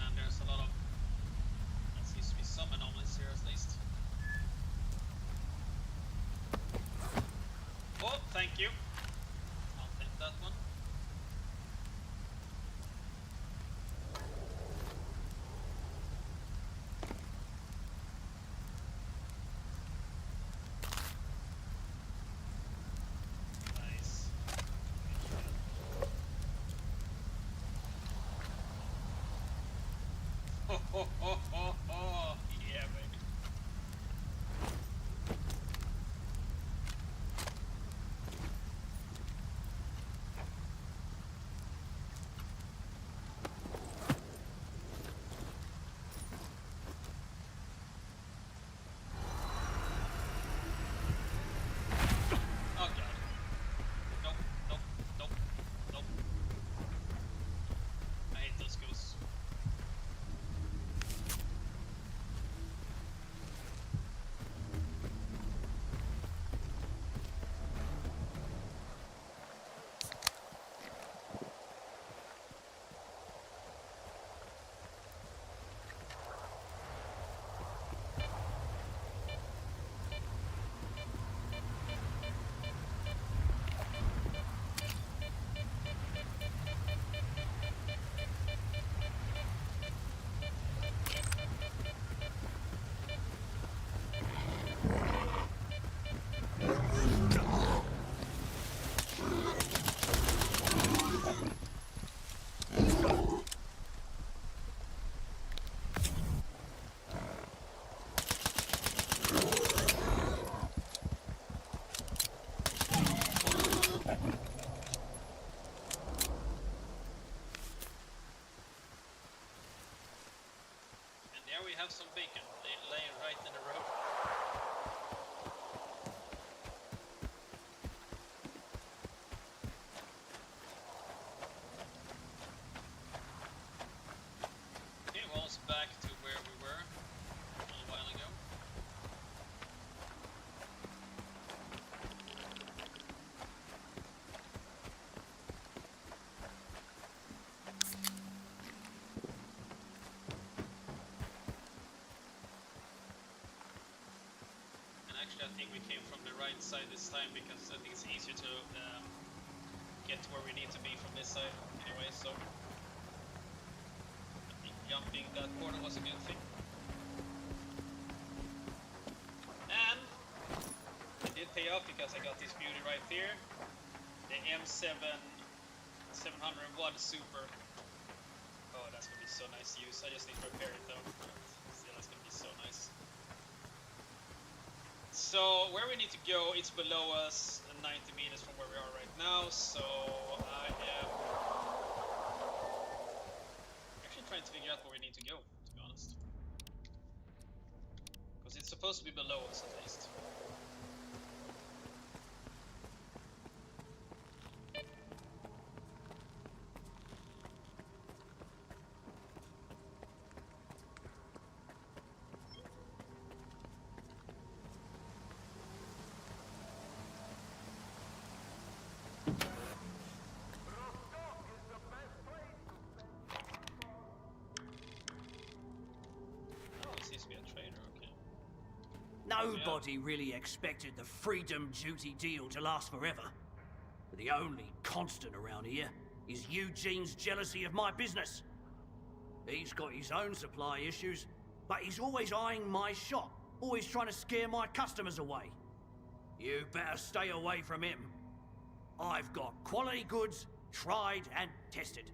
And there's a lot of... There seems to be some anomalies here at least. Oh, thank you. I'll take that one. Nice. Ho ho ho ho ho! Yeah, baby. Oh god. Nope, nope, nope, nope. I hate those ghosts. And there we have some bacon laying right in the road. Okay, well, it's back to where we were a little while ago. And actually, I think we came from the right side this time because I think it's easier to get to where we need to be from this side anyway, so I think jumping that portal was a good thing. And it did pay off because I got this beauty right here. The M7 701 Super. Oh, that's gonna be so nice to use. I just need to repair it though. But still, that's gonna be so nice. So where we need to go, it's below us, 90 meters from where we are right now. So I am actually trying to figure out where we need to go, to be honest, because it's supposed to be below us at least. Nobody really expected the freedom duty deal to last forever. But the only constant around here is Eugene's jealousy of my business. He's got his own supply issues, but he's always eyeing my shop, always trying to scare my customers away. You better stay away from him. I've got quality goods, tried and tested.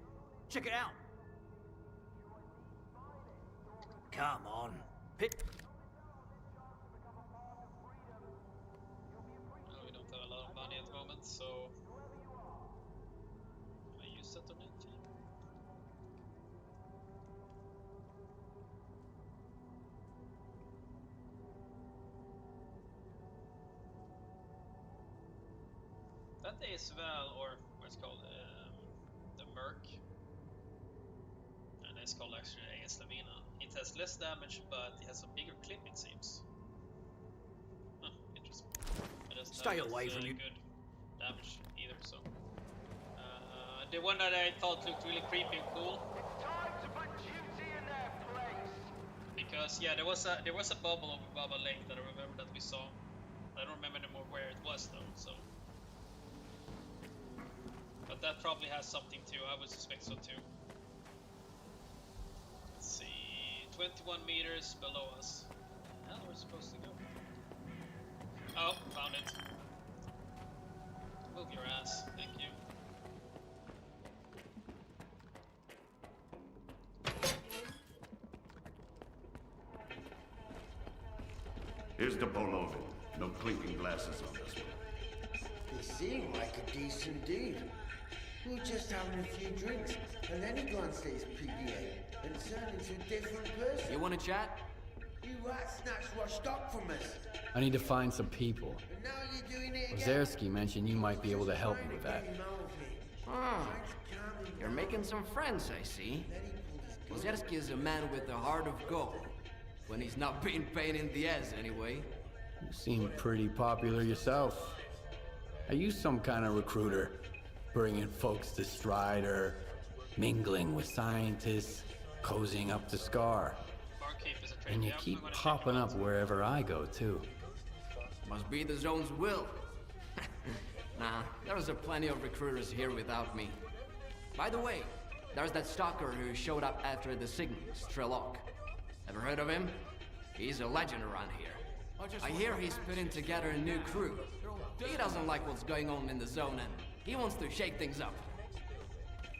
Check it out. Come on, Pit. We don't have a lot of money at the moment, so can I use that on anything? That S.T.A.L.K.E.R, or what's it called, the Merc, and it's called actually S.T.A.L.K.E.R. It has less damage, but it has a bigger clip, it seems. Huh, interesting. It doesn't Stay have away as, from you. good damage either, so. The one that I thought looked really creepy and cool. It's time to put duty in their place. Because yeah, there was a bubble over Baba Lake that I remember that we saw. I don't remember anymore where it was though, so. But that probably has something too, I would suspect so too. Let's see, 21 meters below us. How are we supposed to go? Oh, found it. Move your ass, thank you. Here's the polo. No clinking glasses on this one. He seemed like a decent dude. We were just having a few drinks, and then he glanced at his PDA and turned into a different person. You want to chat? You rat snatched what stock from us, I need to find some people. and now you're doing it again. Ozerski mentioned you might be able to help me with that. Ah, you're making some friends, I see. Ozerski is a man with a heart of gold. When he's not being pain in the ass, anyway. You seem pretty popular yourself. Are you some kind of recruiter? Bringing folks to Strider, mingling with scientists, cozying up to S.T.A.L.K.E.R. Barkeep is a trade. And you Yeah, keep I'm gonna check popping it up out. wherever I go, too. Must be the zone's will. Nah, there's a plenty of recruiters here without me. By the way, there's that stalker who showed up after the signal, S.T.A.L.K.E.R. Ever heard of him? He's a legend around here. I hear he's putting together a new crew. He doesn't like what's going on in the zone and he wants to shake things up.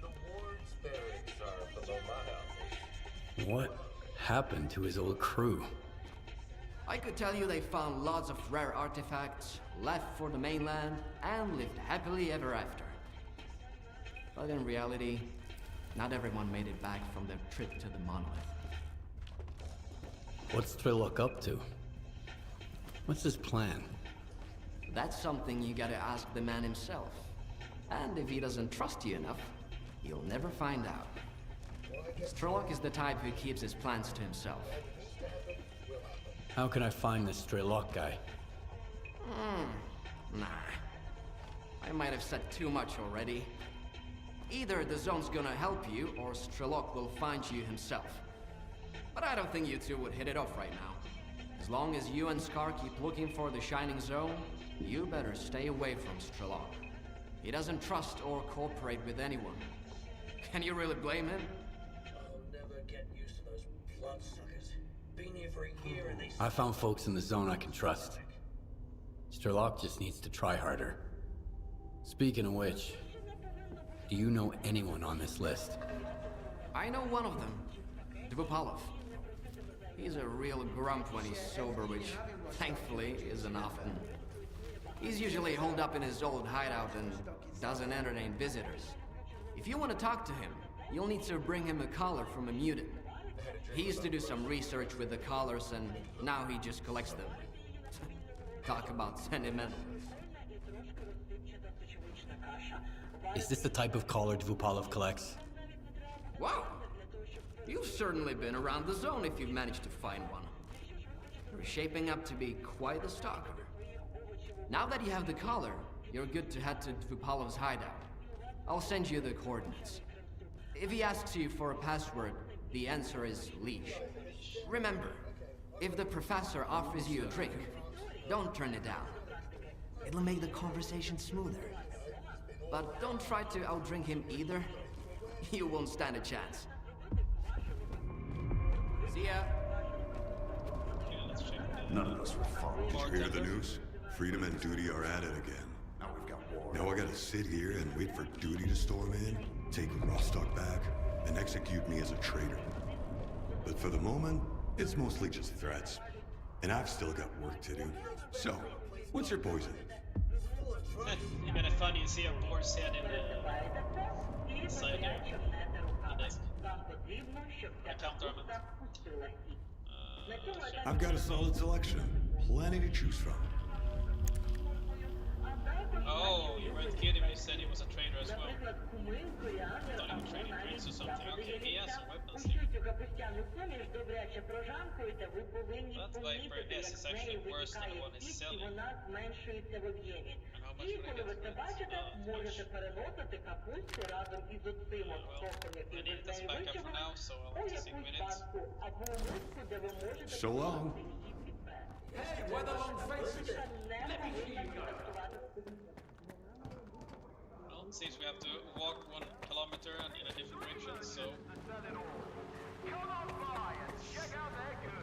The ward's barracks are below my house. What happened to his old crew? I could tell you they found lots of rare artifacts, left for the mainland, and lived happily ever after. But in reality, not everyone made it back from their trip to the monolith. What's S.T.A.L.K.E.R up to? What's his plan? That's something you gotta ask the man himself. And if he doesn't trust you enough, you'll never find out. S.T.A.L.K.E.R is the type who keeps his plans to himself. How can I find this S.T.A.L.K.E.R guy? Nah. I might have said too much already. Either the zone's gonna help you, or S.T.A.L.K.E.R will find you himself. But I don't think you two would hit it off right now. As long as you and S.T.A.R keep looking for the Shining Zone, you better stay away from S.T.A.L.K.E.R. He doesn't trust or cooperate with anyone. Can you really blame him? I'll never get used bloodsuckers. Been here for a year and they... I found folks in the zone I can trust. S.T.A.L.K.E.R just needs to try harder. Speaking of which, do you know anyone on this list? I know one of them, Dvupalov. He's a real grump when he's sober, which, thankfully, isn't often. He's usually holed up in his old hideout and doesn't entertain visitors. If you want to talk to him, you'll need to bring him a collar from a mutant. He used to do some research with the collars, and now he just collects them. Talk about sentimental. Is this the type of collar Dvupalov collects? Wow! You've certainly been around the zone if you've managed to find one. You're shaping up to be quite a stalker. Now that you have the collar, you're good to head to Dvupalov's hideout. I'll send you the coordinates. If he asks you for a password, the answer is leash. Remember, if the professor offers you a drink, don't turn it down. It'll make the conversation smoother. But don't try to outdrink him either. You won't stand a chance. See ya. None of us were followed. Did you hear the news? Freedom and Duty are at it again. Now we've got war. Now I gotta sit here and wait for Duty to storm in, take Rostock back, and execute me as a traitor. But for the moment, it's mostly just threats. And I've still got work to do. So, what's your poison? It's kind of funny, you see a boar's head in the inside there. Desk. Account armament. I've got a solid selection. Plenty to choose from. Oh, you weren't kidding when you said he was a trader as well. I thought he was trading drinks or something. Okay, he has some weapons here. That Viper S is actually worse than the one he's selling. And how much would I get for it? Much. Well, I need it as backup for now, so I'll have to stick with it. So long. Hey, why the long faces? Let me see you go. Well, it seems we have to walk 1 kilometer and in a different direction, so... Come on by and check out their goods.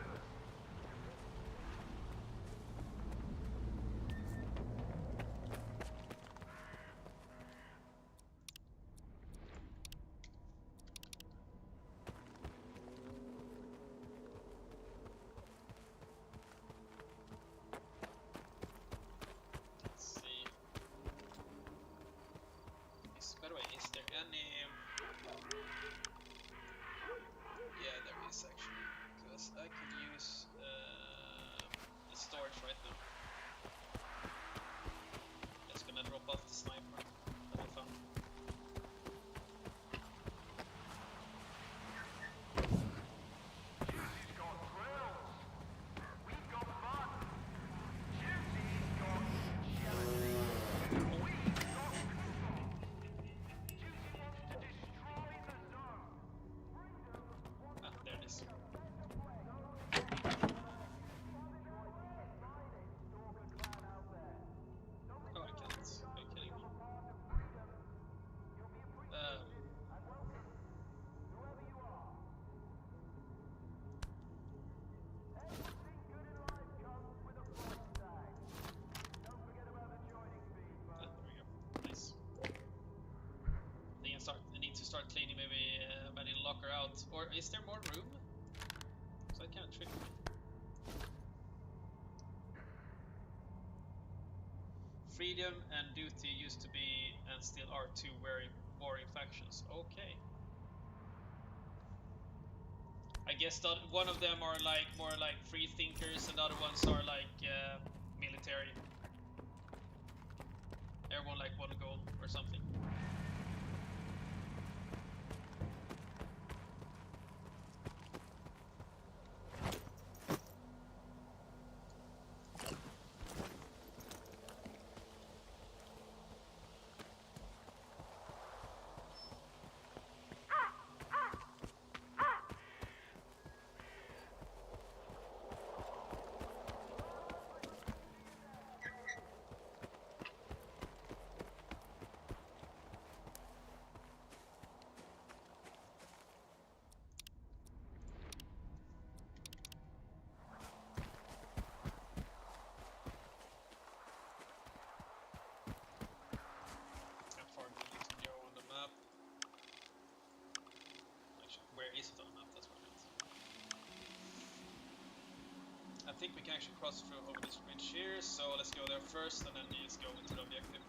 Let's see. By the way, is there any... Yeah, there is actually. Because I could use the storage right now. Just gonna drop off the sniper that I found. Duty's got thrills. We've got fun. Duty's got jealousy. We've got control. Duty wants to destroy the zone. Ah, there it is. Oh, I can't. Are you kidding me? There we go. Nice. I need to start cleaning maybe my little locker out. Or is there more room? So that kind of tricked me. Freedom and Duty used to be and still are two very warring factions. Okay. I guess that one of them are like more like free thinkers and the other ones are like military. Everyone like one goal or something. think we can actually cross through over this bridge here, so let's go there first and then just go into the objective.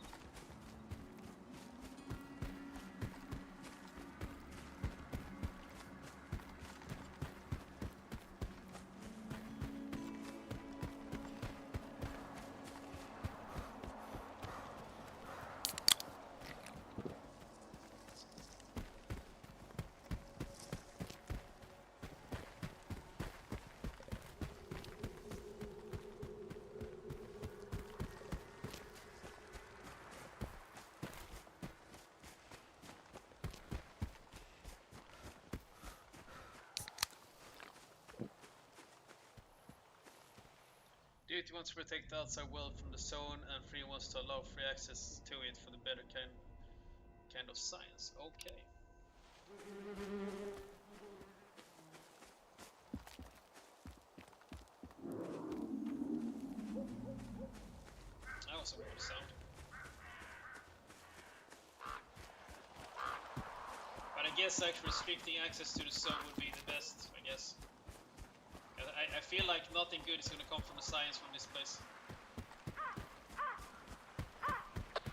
Duty wants to protect the outside world from the zone, and Free wants to allow free access to it for the better kind of science. Okay. That was a weird sound. But I guess actually restricting access to the zone would be the best, I guess. I feel like nothing good is going to come from the science from this place.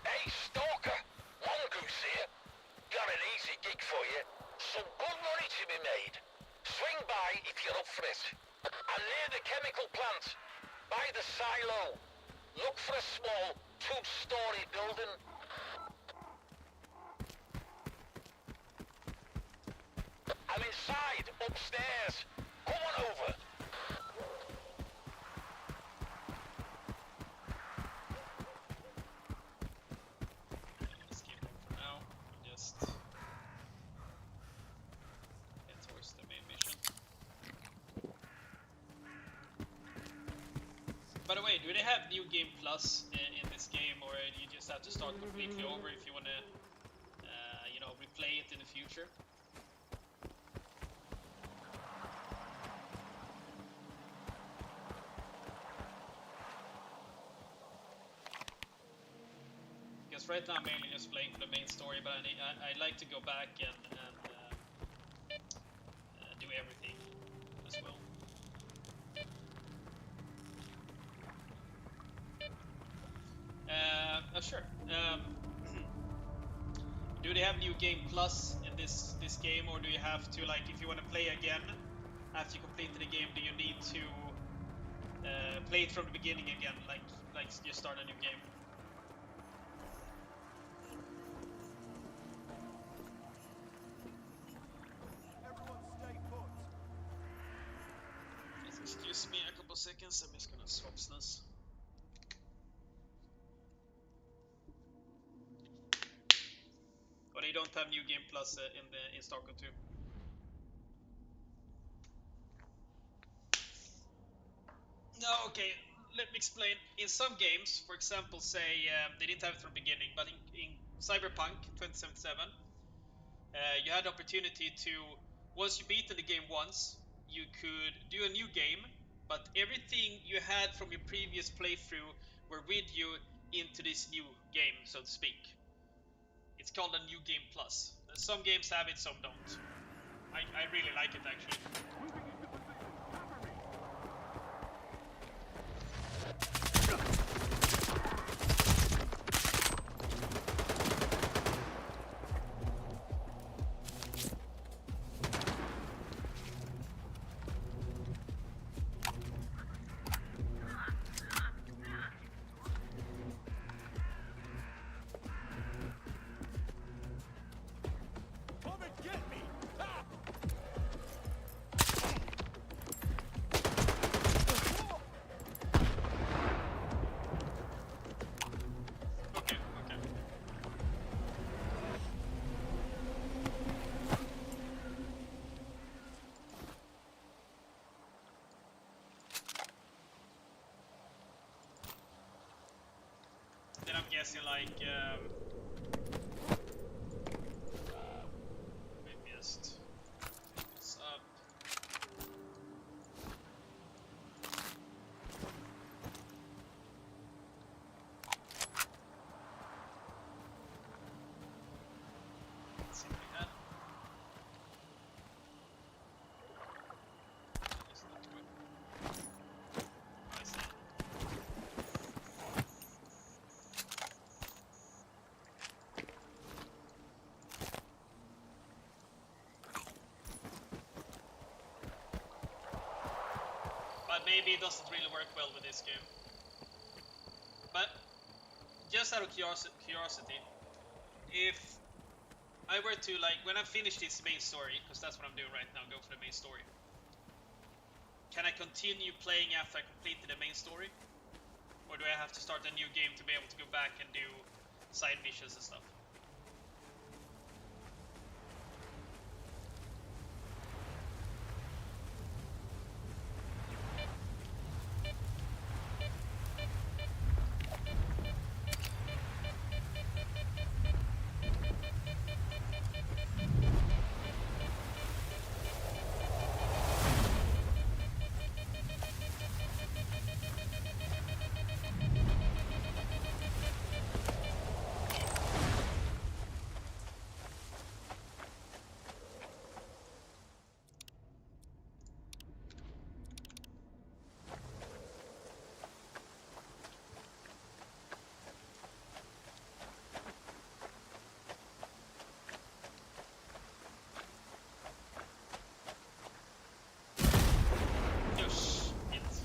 Hey, Stalker! Mongoose here. Got an easy gig for you. Some good money to be made. Swing by if you're up for it. I'm near the chemical plant. By the silo. Look for a small, 2-story building. I'm inside, upstairs. Come on over. Let's skip them for now. Just head towards the main mission. By the way, do they have New Game Plus in this game, or do you just have to start completely over if you want to, you know, replay it in the future? Because right now I'm mainly just playing for the main story, but I like to go back and do everything as well. Sure. Do they have New Game Plus in this game, or do you have to, like, if you want to play again after you completed the game, do you need to play it from the beginning again, like just start a new game? Excuse me a couple seconds, I'm just gonna swap this. Or they don't have New Game Plus in StarCraft 2. No, okay, let me explain. In some games, for example, say they didn't have it from the beginning, but in Cyberpunk 2077, you had the opportunity to, once you beat the game once, you could do a new game, but everything you had from your previous playthrough were with you into this new game, so to speak. It's called a New Game Plus. Some games have it, some don't. I really like it, actually. Then I'm guessing like maybe just pick this up. Let's see what we had. It's not good. maybe it doesn't really work well with this game. But just out of curiosity, if I were to, like, when I finish this main story, because that's what I'm doing right now, go for the main story, can I continue playing after I completed the main story? Or do I have to start a new game to be able to go back and do side missions and stuff?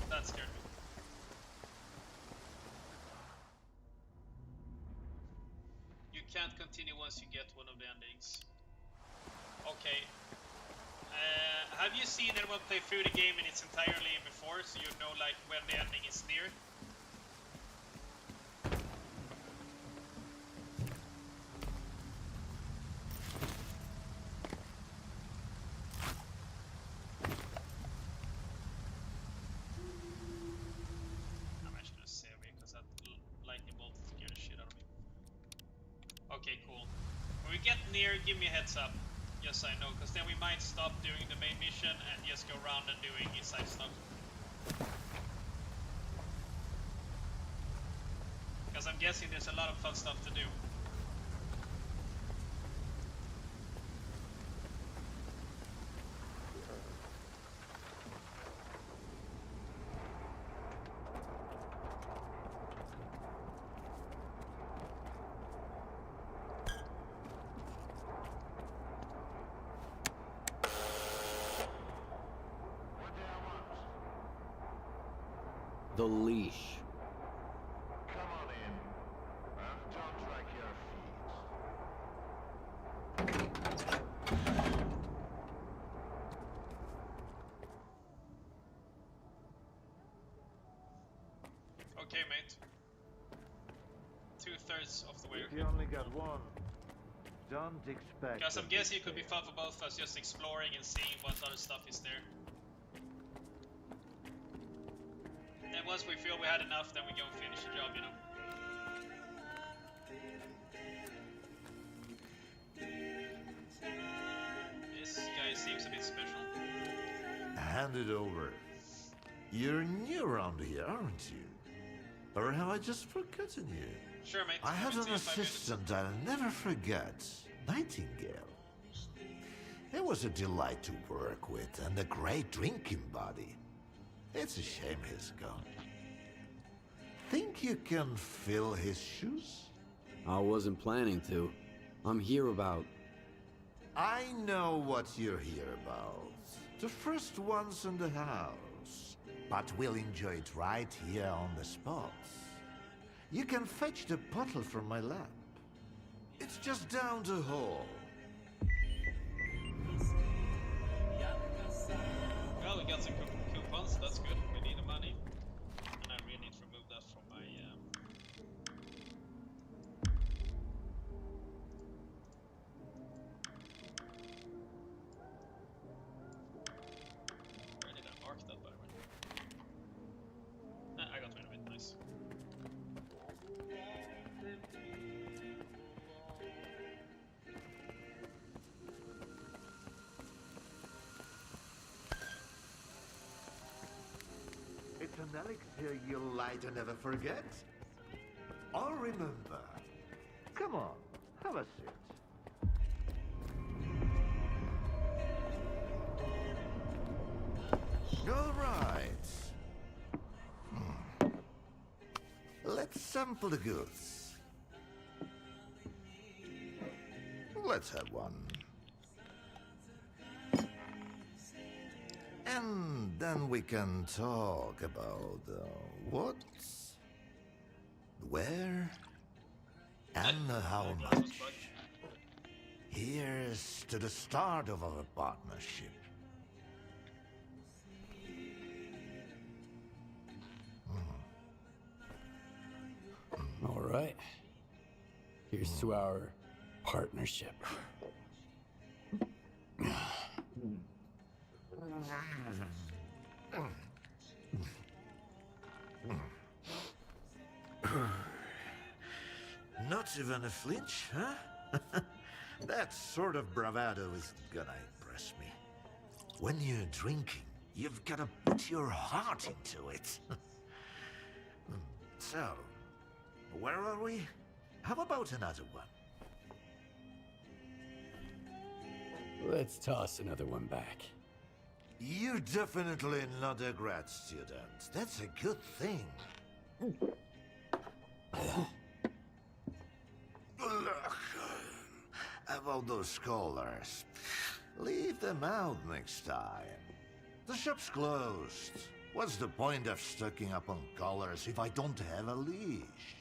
That scared me. You can't continue once you get one of the endings. Okay. Have you seen anyone play through the game in its entirety before, so you know, like, when the ending is near? I'm actually gonna save it, because that lightning bolt scared the shit out of me. Okay, cool. When we get near, give me a heads up. Yes, I know, because then we might stop doing the main mission and just go around and doing inside stuff. Because I'm guessing there's a lot of fun stuff to do. The leash. Come on in. And don't drag your feet. Okay, mate. 2/3 of the way. If you only got one, don't expect. Because I'm guessing it could be fun for both of us, just exploring and seeing what other stuff is there. And once we feel we had enough, then we go and finish the job, you know. This guy seems a bit special. Hand it over. You're new around here, aren't you? Or have I just forgotten you? Sure, mate. I had Come an and see you in 5 minutes. assistant I'll never forget. Nightingale. It was a delight to work with and a great drinking buddy. It's a shame he's gone. Think you can fill his shoes? I wasn't planning to. I'm here about... I know what you're here about. The first ones in the house. But we'll enjoy it right here on the spot. You can fetch the bottle from my lab. It's just down the hall. Well, we got some coupons, that's good. We need the money. And I really need to remove that from my... Where did I mark that, by the way? I got rid of it, nice. It's an elixir you'll light and never forget. Or remember. Come on, have a sip. All right. Let's sample the goods. Let's have one. And then we can talk about what, where, and how much. Here's to the start of our partnership. All right. Here's to our partnership. Not even a flinch, huh? That sort of bravado is gonna impress me. When you're drinking, you've gotta put your heart into it. So, where are we? How about another one? Let's toss another one back. You're definitely not a grad student. That's a good thing. Look, about those scholars. Leave them out next time. The shop's closed. What's the point of stocking up on collars if I don't have a leash?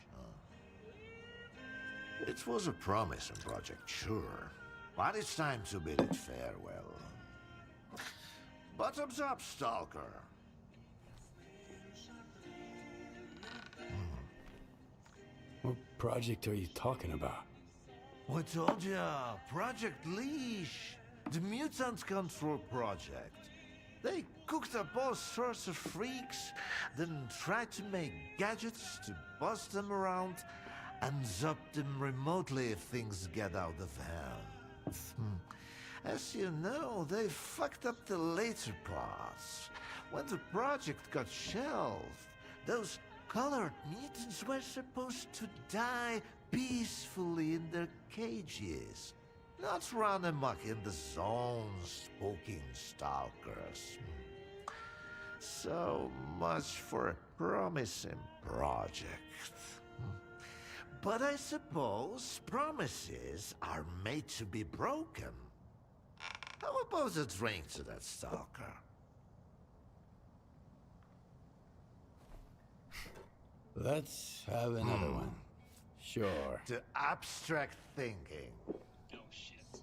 It was a promising project, sure. But it's time to bid it farewell. Bottoms up, Stalker. What project are you talking about? I told ya, Project Leash. The mutant control project. They cooked up all sorts of freaks, then tried to make gadgets to bust them around and zap them remotely if things get out of hand. As you know, they fucked up the later parts. When the project got shelved, those colored mutants were supposed to die peacefully in their cages, not run amok in the zones, poking stalkers. So much for a promising project. But I suppose promises are made to be broken. How about a drink to that stalker? Let's have another one. Sure. To abstract thinking. Oh shit.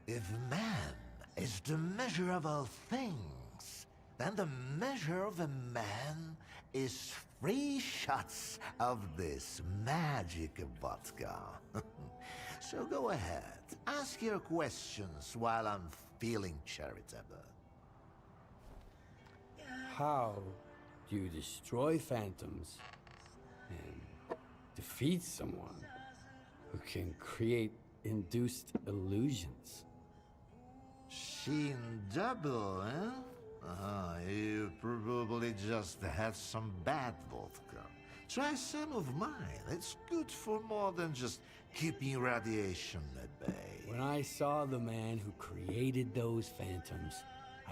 If man is the measure of all things, then the measure of a man is 3 shots of this magic vodka. So go ahead, ask your questions while I'm feeling charitable. How do you destroy phantoms and defeat someone who can create induced illusions? Seen double, eh? You probably just had some bad vodka. Try some of mine. It's good for more than just keeping radiation at bay. When I saw the man who created those phantoms,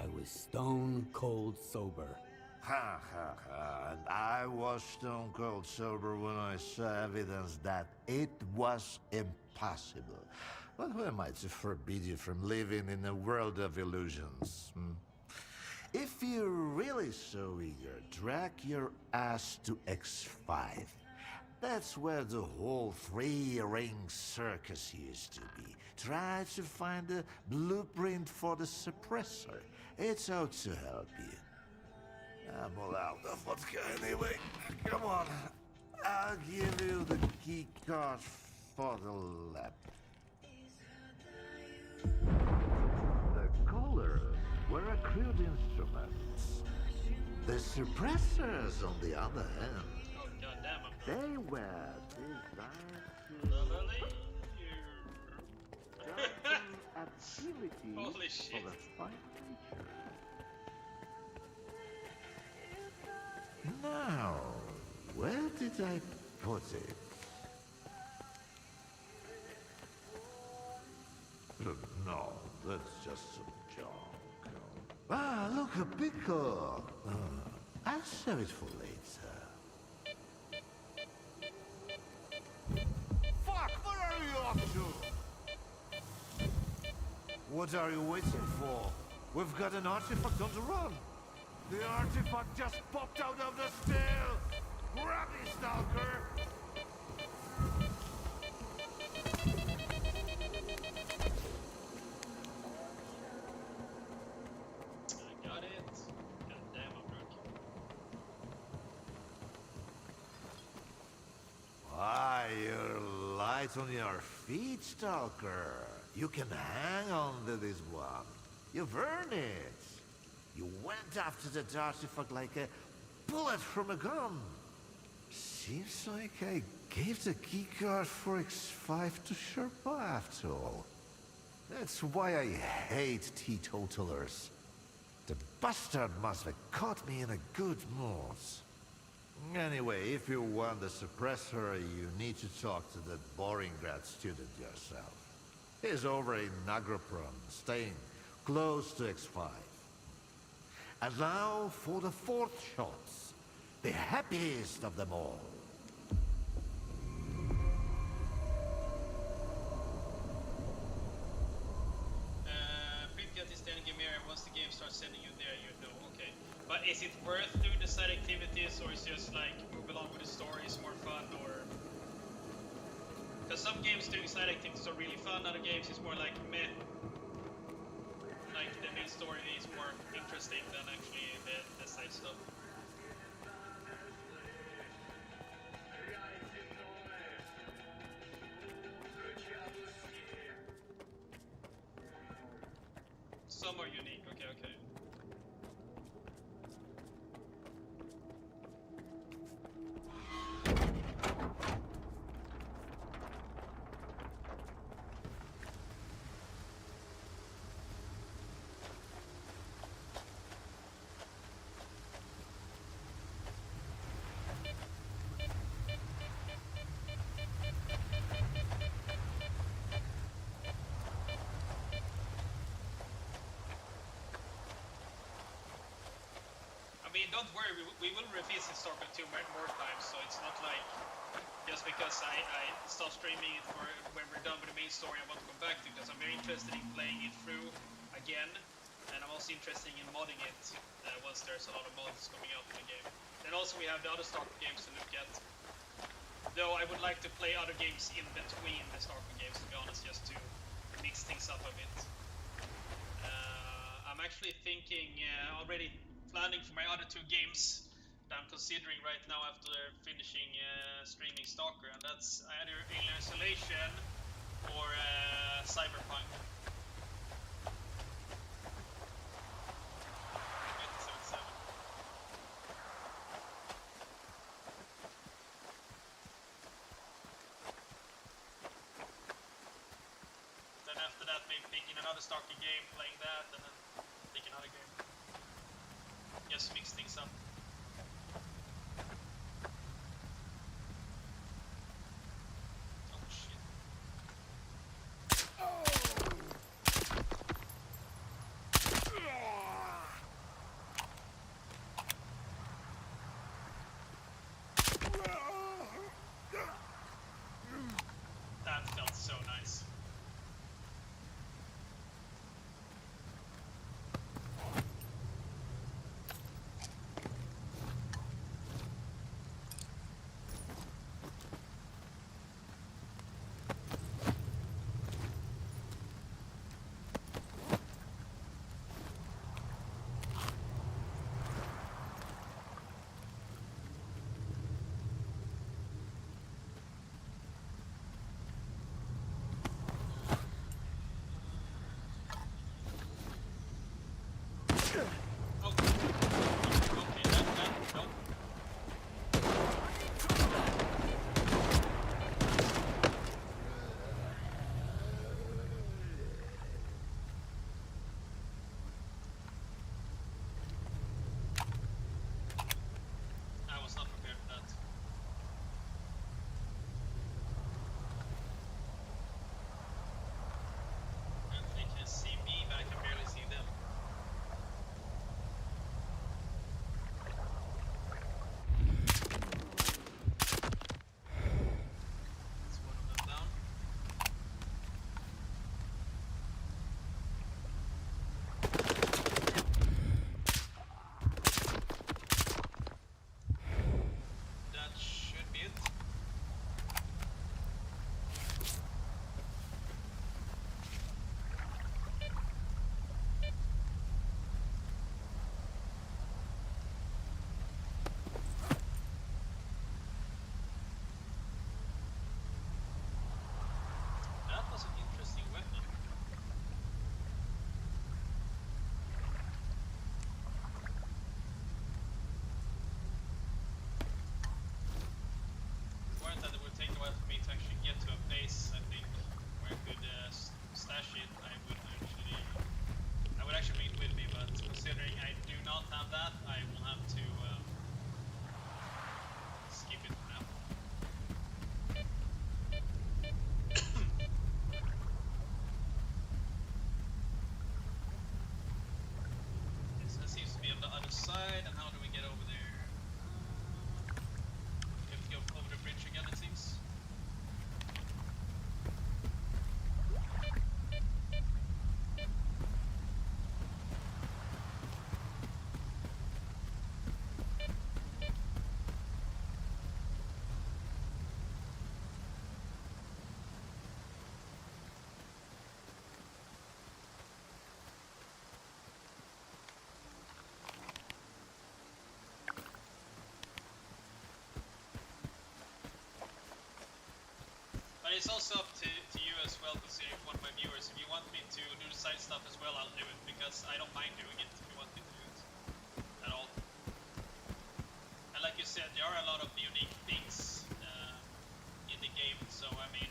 I was stone cold sober. Ha ha ha. And I was stone cold sober when I saw evidence that it was impossible. But who am I to forbid you from living in a world of illusions? If you're really so eager, drag your ass to X5. That's where the whole 3-ring circus used to be. Try to find a blueprint for the suppressor. It's out to help you. I'm all out of vodka anyway. Come on. I'll give you the key card for the lab. The colors were a crude instruments. The suppressors, on the other hand, Oh goddamn! they were designed to Holy shit! of a fine nature. Now, where did I put it? No, that's just some junk. Ah, look, a pickle. I'll save it for later. Fuck, where are you off to? What are you waiting for? We've got an artifact on the run. The artifact just popped out of the still. Grab it, Stalker. I got it. God damn, I'm drunk. Why, you're light on your feet, Stalker. You can hang on to this one. You've earned it. You went after that artifact like a bullet from a gun. Seems like I gave the keycard for X5 to Sherpa after all. That's why I hate teetotalers. The bastard must have caught me in a good mood. Anyway, if you want the suppressor, you need to talk to that boring grad student yourself. He's over in Agropron, staying close to X5. And now for the fourth shots, the happiest of them all. Pripyat is telling Gamera, once the game starts sending you there, you know, okay. But is it worth doing the side activities, or is just like move along with the story is more fun, or... Because some games doing side activities are really fun, other games is more like meh. Like the main story is more interesting than actually the side stuff. Some are unique, okay, okay. I mean, don't worry, we will revisit Stalker 2 more times, so it's not like just because I stop streaming it for when we're done with the main story I want to come back to, because I'm very interested in playing it through again, and I'm also interested in modding it once there's a lot of mods coming out in the game. Then also we have the other Stalker games to look at, though I would like to play other games in between the Stalker games, to be honest, just to mix things up a bit. I'm actually thinking already planning for my other two games that I'm considering right now after finishing streaming Stalker, and that's either Alien Isolation or Cyberpunk 2077. Then after that, maybe picking another Stalker game, playing that, and then pick another game. Just mix things up. Oh shit. That felt so nice. But it's also up to you as well, considering one of my viewers. If you want me to do the side stuff as well, I'll do it, because I don't mind doing it if you want me to do it at all. And like you said, there are a lot of unique things in the game, so I mean...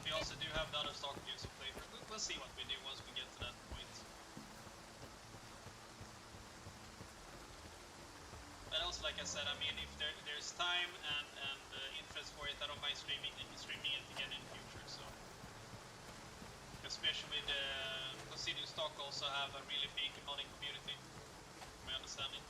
We also do have the other stock games to play for. We'll see what we do once we get to that point. But also, like I said, I mean, if there's time and interest for it, I don't mind streaming it again in the future. So, especially with considering stock also have a really big modding community, from my understanding.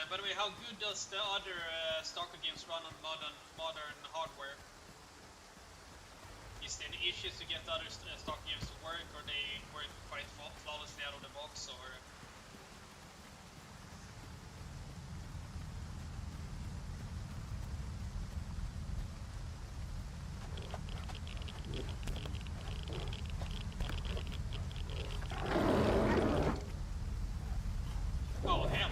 By the way, how good does the other S.T.A.L.K.E.R games run on modern hardware? Is there any issues to get the other S.T.A.L.K.E.R games to work, or they work quite flawlessly out of the box, or? Oh, hell.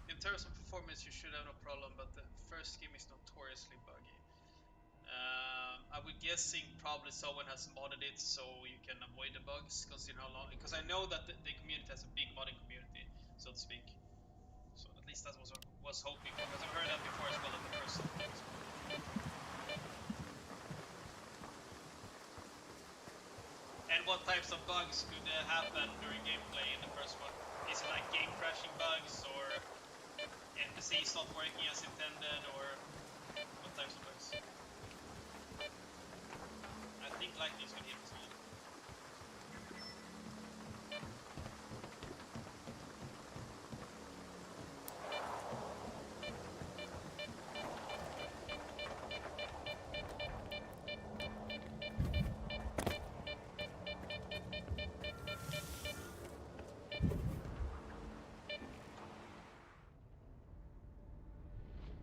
In terms of performance, you should have no problem, but the first game is notoriously buggy. I would guessing probably someone has modded it so you can avoid the bugs, considering how long. Because I know that the community has a big modding community, so to speak. So at least that was hoping for. Because I've heard that before as well in the first game. And what types of bugs could happen during gameplay in the first one? Is it like game crashing bugs, or NPCs not working as intended, or what types of bugs? I think lightning's gonna hit as well.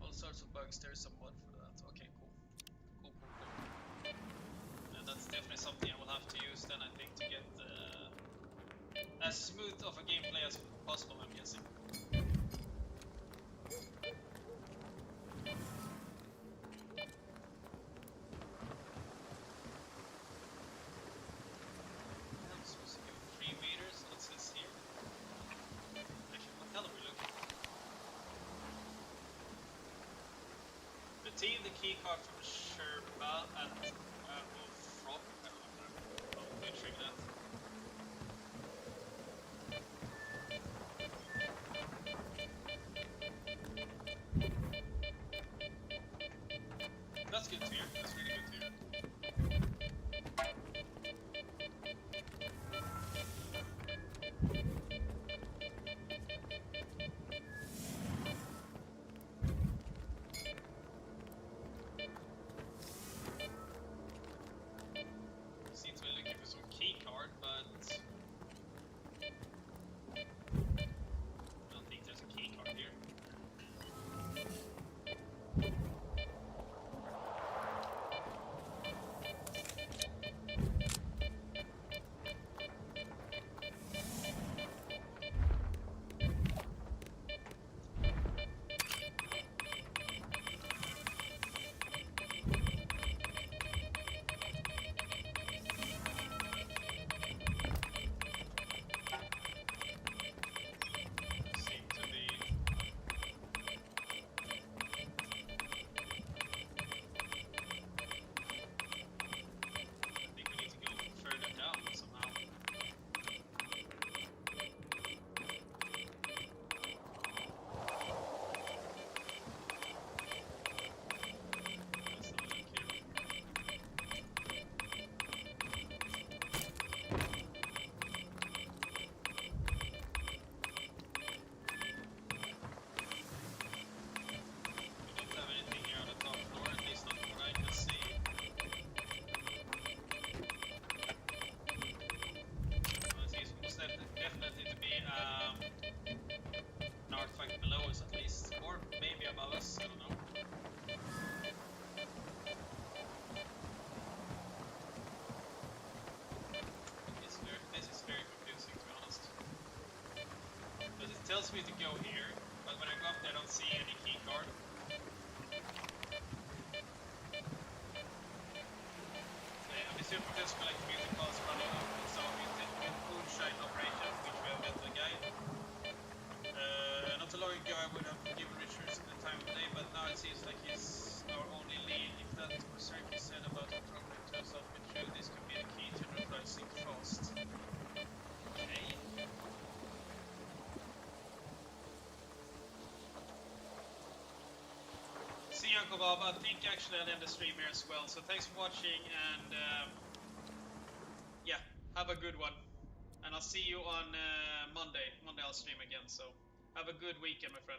All sorts of bugs, there's some mod for that. Okay, cool. Cool. And that's definitely something I will have to use then, I think, to get as smooth of a gameplay as possible, I'm guessing. I'm supposed to go 3 meters, what's this here? Actually, what the hell are we looking for? Retrieve the key card from Sherba at from. I don't know. I'll retrieve that. That's good to hear. That's really good to hear. wants me to go here, but when I go up there I don't see any key card. I'm assuming just collect music calls running up with some moonshine operation, which we have met the guy. Not too long ago I would have given Richards the time of day, but now it seems like he's our only lead. If that Berserker said about the program turns out to be true, this could be the key to neutralizing fast. Okay. See you, Uncle Bob. I think actually I'll end the stream here as well. So thanks for watching, and yeah, have a good one. And I'll see you on Monday. Monday I'll stream again, so have a good weekend, my friend.